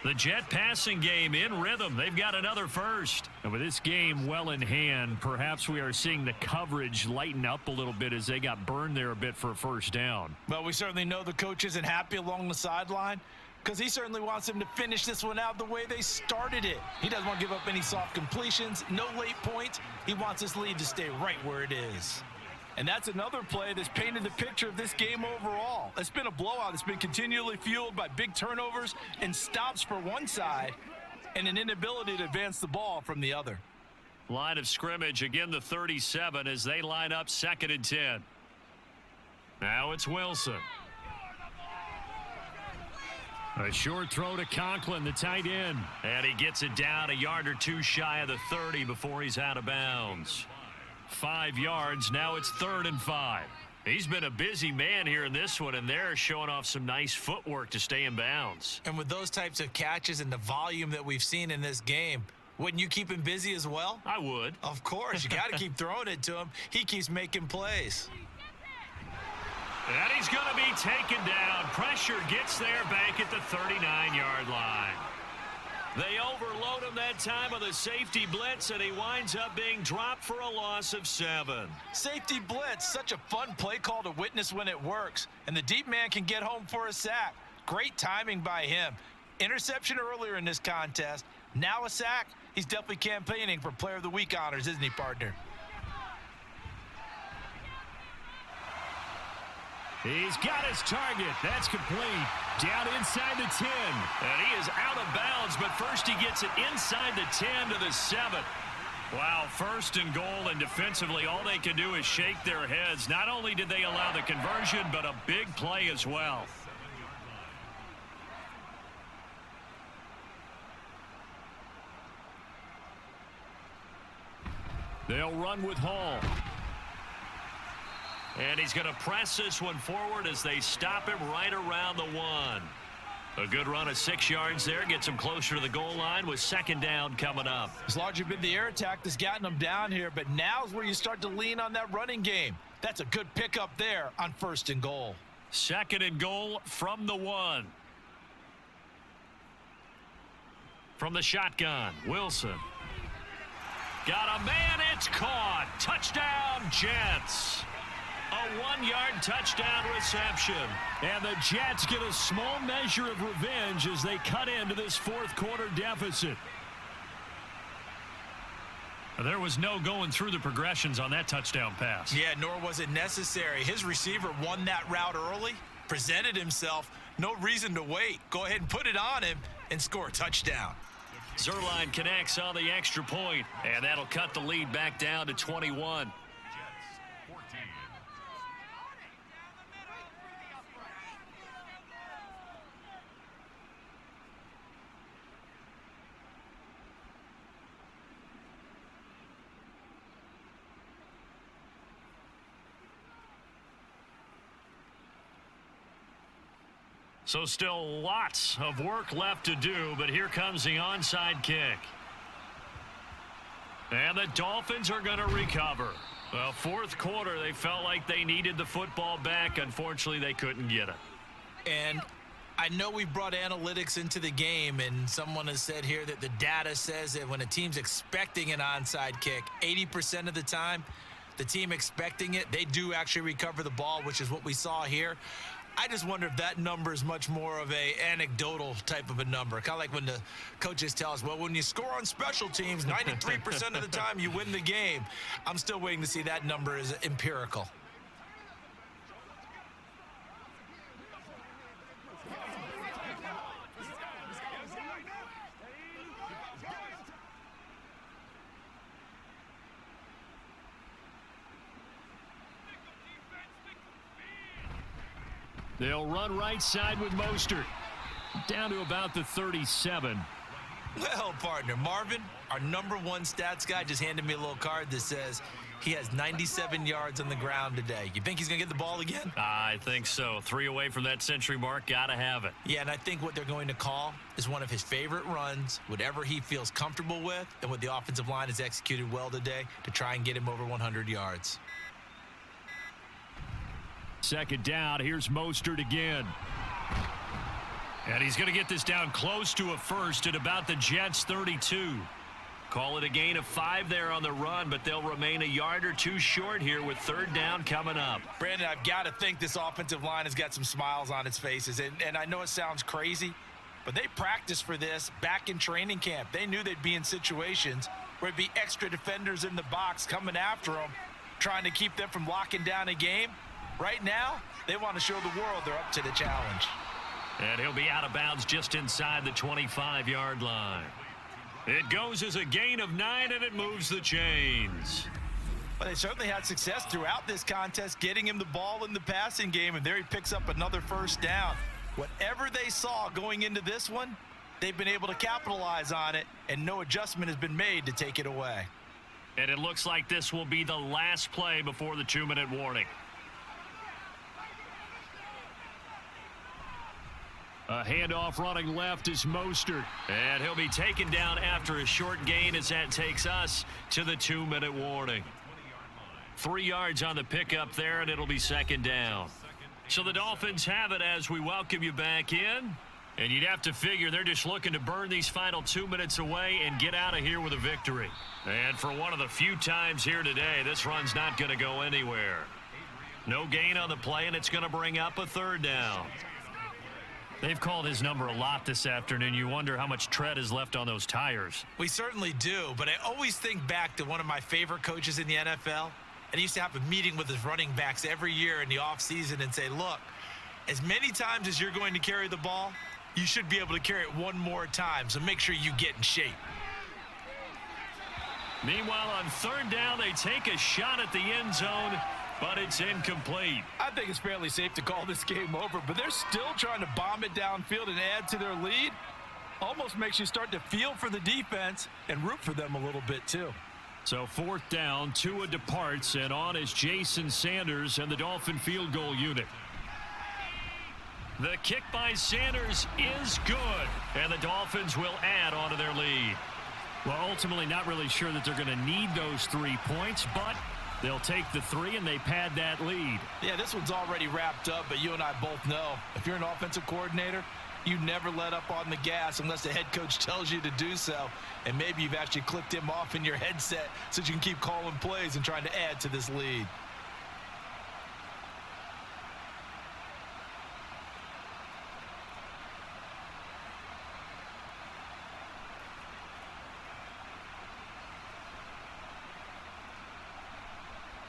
The Jet passing game in rhythm. They've got another 1st. And with this game well in hand, perhaps we are seeing the coverage lighten up a little bit as they got burned there a bit for a 1st down. Well, we certainly know the coach isn't happy along the sideline because he certainly wants them to finish this one out the way they started it. He doesn't want to give up any soft completions, no late points. He wants this lead to stay right where it is. And that's another play that's painted the picture of this game overall. It's been a blowout. It's been continually fueled by big turnovers and stops for one side and an inability to advance the ball from the other. Line of scrimmage, again the 37 as they line up 2nd and 10. Now it's Wilson. A short throw to Conklin, the tight end. And he gets it down a yard or 2 shy of the 30 before he's out of bounds. 5 yards. Now it's 3rd and 5. He's been a busy man here in this one, and they're showing off some nice footwork to stay in bounds. And with those types of catches and the volume that we've seen in this game, wouldn't you keep him busy as well? I would. Of course. You got to keep throwing it to him. He keeps making plays. And he's going to be taken down. Pressure gets there back at the 39-yard line. They overload him that time with a safety blitz, and he winds up being dropped for a loss of 7. Safety blitz, such a fun play call to witness when it works. And the deep man can get home for a sack. Great timing by him. Interception earlier in this contest. Now a sack. He's definitely campaigning for Player of the Week honors, isn't he, partner? He's got his target. That's complete. Down inside the 10. And he is out of bounds, but first he gets it inside the 10 to the 7. Wow, first and goal, and defensively all they can do is shake their heads. Not only did they allow the conversion, but a big play as well. They'll run with Hall. And he's going to press this one forward as they stop him right around the 1. A good run of 6 yards there. Gets him closer to the goal line with second down coming up. It's largely been the air attack that's gotten them down here, but now's where you start to lean on that running game. That's a good pickup there on first and goal. Second and goal from the 1. From the shotgun, Wilson. Got a man, it's caught. Touchdown, Jets. A 1-yard touchdown reception. And the Jets get a small measure of revenge as they cut into this fourth quarter deficit. There was no going through the progressions on that touchdown pass. Yeah, nor was it necessary. His receiver won that route early, presented himself, no reason to wait. Go ahead and put it on him and score a touchdown. Zerline connects on the extra point, and that'll cut the lead back down to 21. So still lots of work left to do, but here comes the onside kick. And the Dolphins are going to recover. Well, fourth quarter, they felt like they needed the football back. Unfortunately, they couldn't get it. And I know we brought analytics into the game, and someone has said here that the data says that when a team's expecting an onside kick, 80% of the time, the team expecting it, they do actually recover the ball, which is what we saw here. I just wonder if that number is much more of a anecdotal type of a number. Kind of like when the coaches tell us, well, when you score on special teams, 93% of the time you win the game. I'm still waiting to see that number is empirical. They'll run right side with Mostert. Down to about the 37. Well, partner, Marvin, our #1 stats guy, just handed me a little card that says he has 97 yards on the ground today. You think he's going to get the ball again? I think so. 3 away from that century mark. Got to have it. Yeah, and I think what they're going to call is one of his favorite runs, whatever he feels comfortable with, and what the offensive line has executed well today to try and get him over 100 yards. Second down, here's Mostert again. And he's going to get this down close to a first at about the Jets' 32. Call it a gain of 5 there on the run, but they'll remain a yard or 2 short here with third down coming up. Brandon, I've got to think this offensive line has got some smiles on its faces. And I know it sounds crazy, but they practiced for this back in training camp. They knew they'd be in situations where it'd be extra defenders in the box coming after them, trying to keep them from locking down a game. Right now, they want to show the world they're up to the challenge. And he'll be out of bounds just inside the 25-yard line. It goes as a gain of 9, and it moves the chains. But they certainly had success throughout this contest, getting him the ball in the passing game, and there he picks up another first down. Whatever they saw going into this one, they've been able to capitalize on it, and no adjustment has been made to take it away. And it looks like this will be the last play before the 2-minute warning. A handoff running left is Mostert. And he'll be taken down after a short gain as that takes us to the 2-minute warning. 3 yards on the pickup there, and it'll be second down. So the Dolphins have it as we welcome you back in. And you'd have to figure they're just looking to burn these final 2 minutes away and get out of here with a victory. And for one of the few times here today, this run's not going to go anywhere. No gain on the play, and it's going to bring up a third down. They've called his number a lot this afternoon. You wonder how much tread is left on those tires. We certainly do, but I always think back to one of my favorite coaches in the NFL, And he used to have a meeting with his running backs every year in the offseason and say, look, as many times as you're going to carry the ball, you should be able to carry it one more time, so make sure you get in shape. Meanwhile, on third down, they take a shot at the end zone, but it's incomplete. I think it's fairly safe to call this game over, but they're still trying to bomb it downfield and add to their lead. Almost makes you start to feel for the defense and root for them a little bit too. So fourth down, Tua departs, and on is Jason Sanders and the Dolphin field goal unit. The kick by Sanders is good, and the Dolphins will add on to their lead. Well, ultimately not really sure that they're going to need those 3 points, but they'll take the 3 and they pad that lead. Yeah, this one's already wrapped up, but you and I both know if you're an offensive coordinator, you never let up on the gas unless the head coach tells you to do so. And maybe you've actually clicked him off in your headset so you can keep calling plays and trying to add to this lead.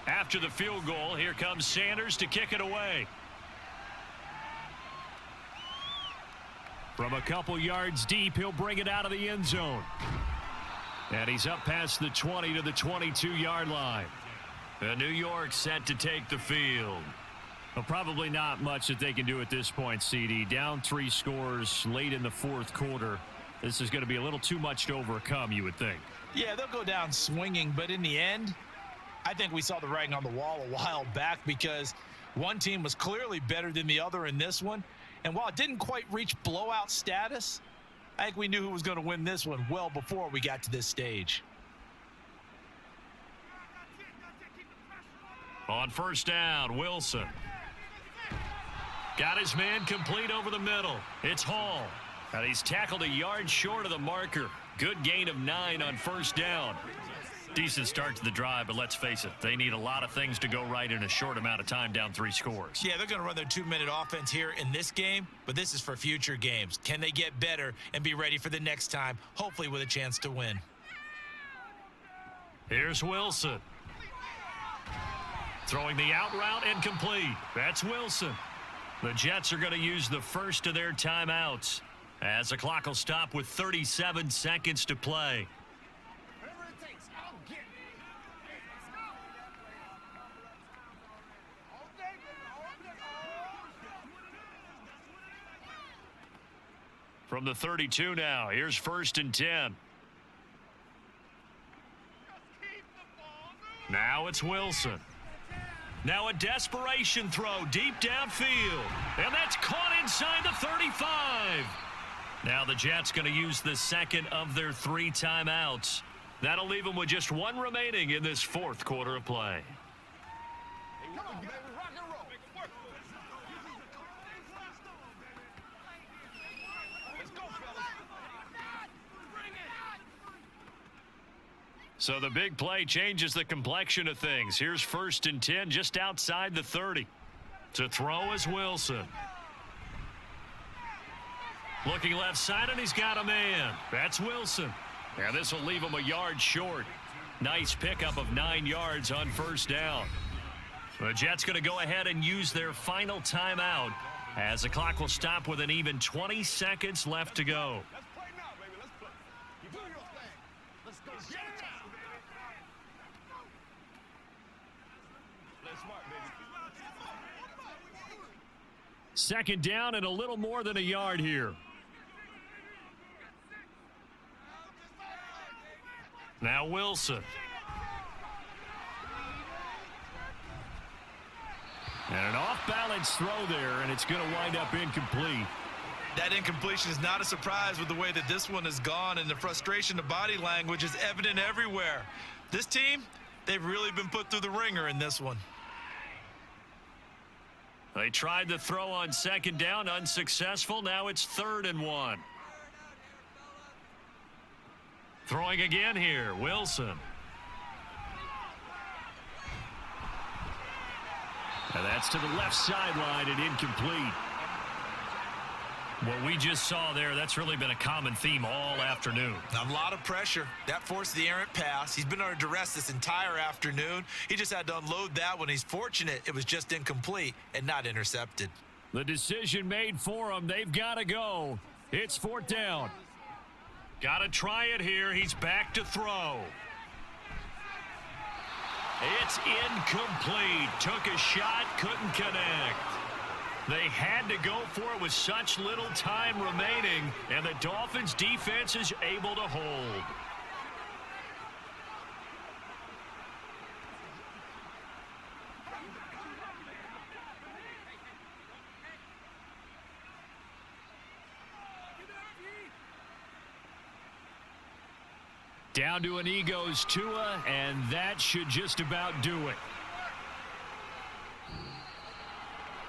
After the field goal, here comes Sanders to kick it away. From a couple yards deep, he'll bring it out of the end zone. And he's up past the 20 to the 22-yard line. New York set to take the field. Well, probably not much that they can do at this point, CD. Down 3 scores late in the fourth quarter. This is going to be a little too much to overcome, you would think. Yeah, they'll go down swinging, but in the end, I think we saw the writing on the wall a while back because one team was clearly better than the other in this one. And while it didn't quite reach blowout status, I think we knew who was going to win this one well before we got to this stage. On first down, Wilson. Got his man complete over the middle. It's Hall. And he's tackled a yard short of the marker. Good gain of 9 on first down. Decent start to the drive, but let's face it, they need a lot of things to go right in a short amount of time, down 3 scores. Yeah, they're going to run their 2-minute offense here in this game, but this is for future games. Can they get better and be ready for the next time, hopefully with a chance to win? Here's Wilson. Throwing the out route incomplete. That's Wilson. The Jets are going to use the first of their timeouts as the clock will stop with 37 seconds to play. From the 32 now, here's first and 10. Now it's Wilson. Now a desperation throw deep downfield. And that's caught inside the 35. Now the Jets going to use the second of their 3 timeouts. That'll leave them with just 1 remaining in this fourth quarter of play. So the big play changes the complexion of things. Here's first and 10 just outside the 30. To throw is Wilson. Looking left side, and he's got a man. That's Wilson. And this will leave him a yard short. Nice pickup of 9 yards on first down. The Jets going to go ahead and use their final timeout as the clock will stop with an even 20 seconds left to go. Second down and a little more than a yard here. Now Wilson. And an off-balance throw there, and it's going to wind up incomplete. That incompletion is not a surprise with the way that this one has gone, and the frustration of body language is evident everywhere. This team, they've really been put through the ringer in this one. They tried the throw on second down, unsuccessful. Now it's 3rd and 1. Throwing again here, Wilson. And that's to the left sideline and incomplete. What we just saw there, that's really been a common theme all afternoon. A lot of pressure. That forced the errant pass. He's been under duress this entire afternoon. He just had to unload that one. He's fortunate it was just incomplete and not intercepted. The decision made for him. They've got to go. It's 4th down. Got to try it here. He's back to throw. It's incomplete. Took a shot, couldn't connect. They had to go for it with such little time remaining, and the Dolphins defense is able to hold. Down to an knee goes Tua, and that should just about do it.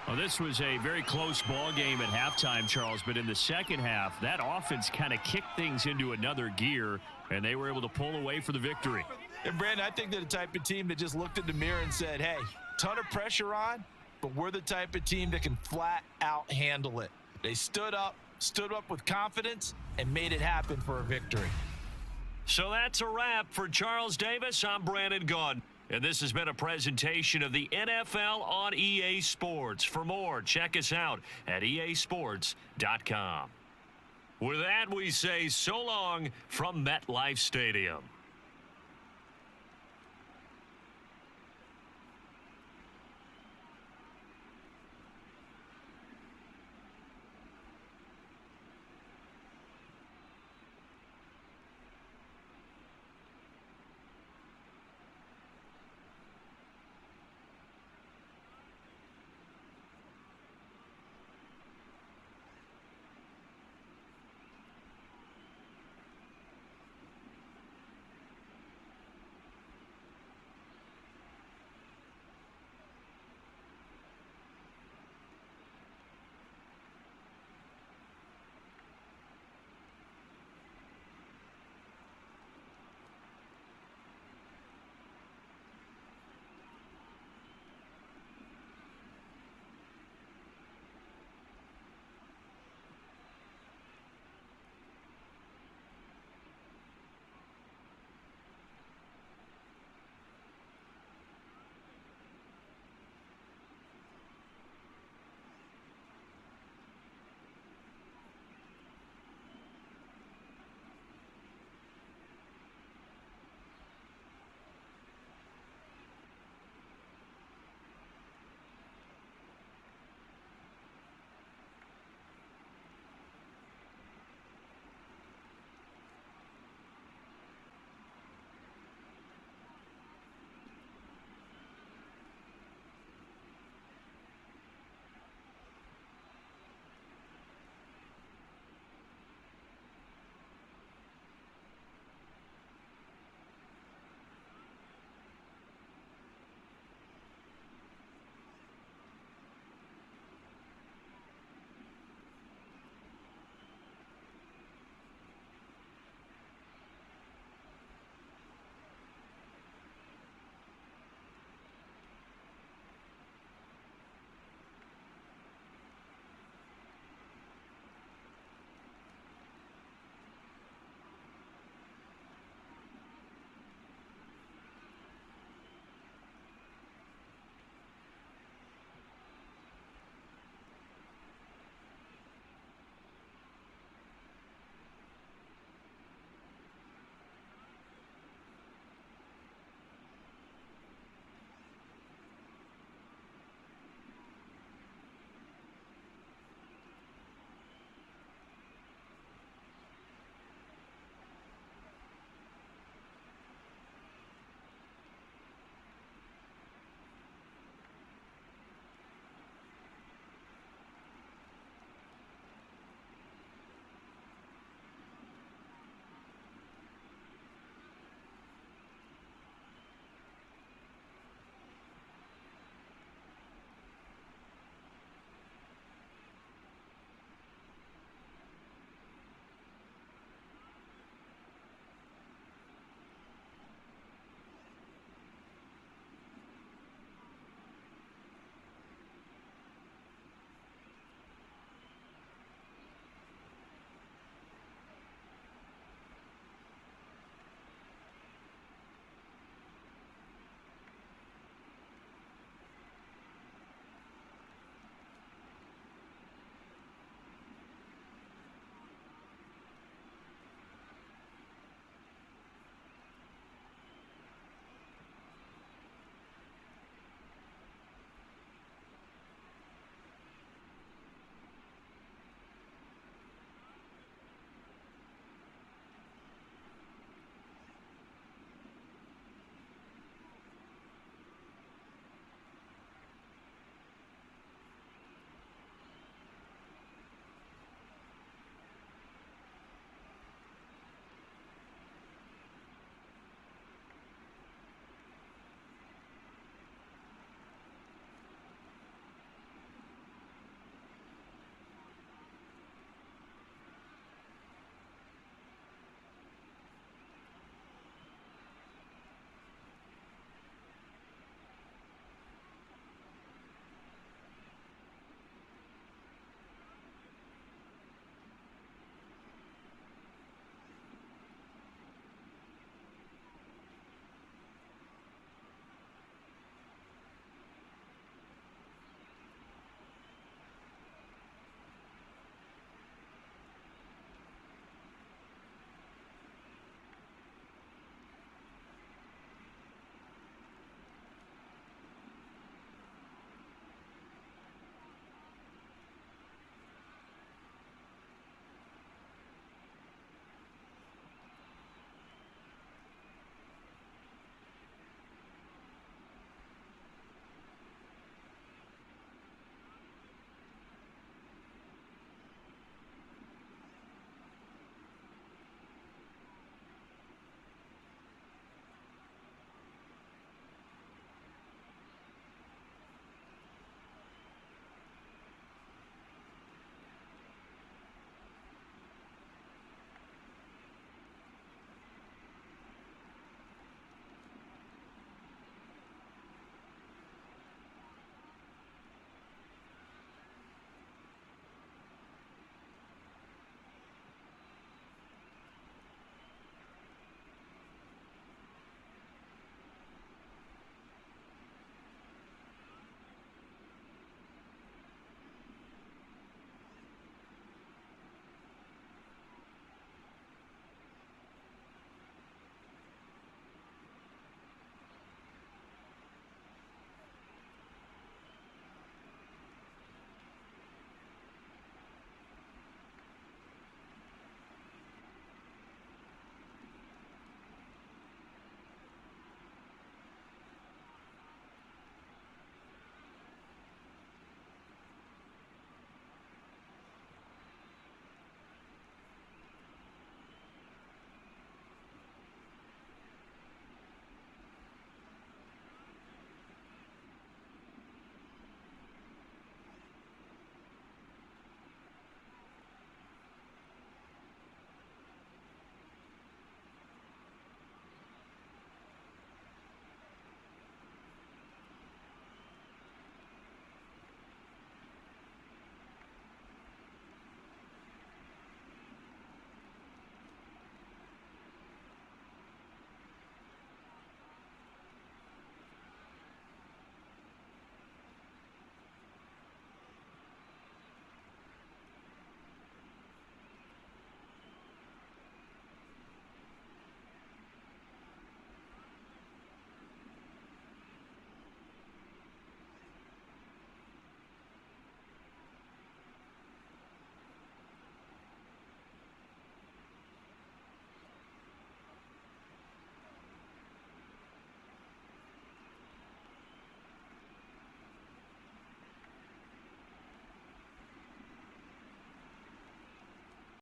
Well, this was a very close ball game at halftime, Charles, but in the second half, that offense kind of kicked things into another gear, and they were able to pull away for the victory. And, Brandon, I think they're the type of team that just looked in the mirror and said, hey, ton of pressure on, but we're the type of team that can flat out handle it. They stood up with confidence, and made it happen for a victory. So that's a wrap for Charles Davis. I'm Brandon Gaudin. And this has been a presentation of the NFL on EA Sports. For more, check us out at easports.com. With that, we say so long from MetLife Stadium.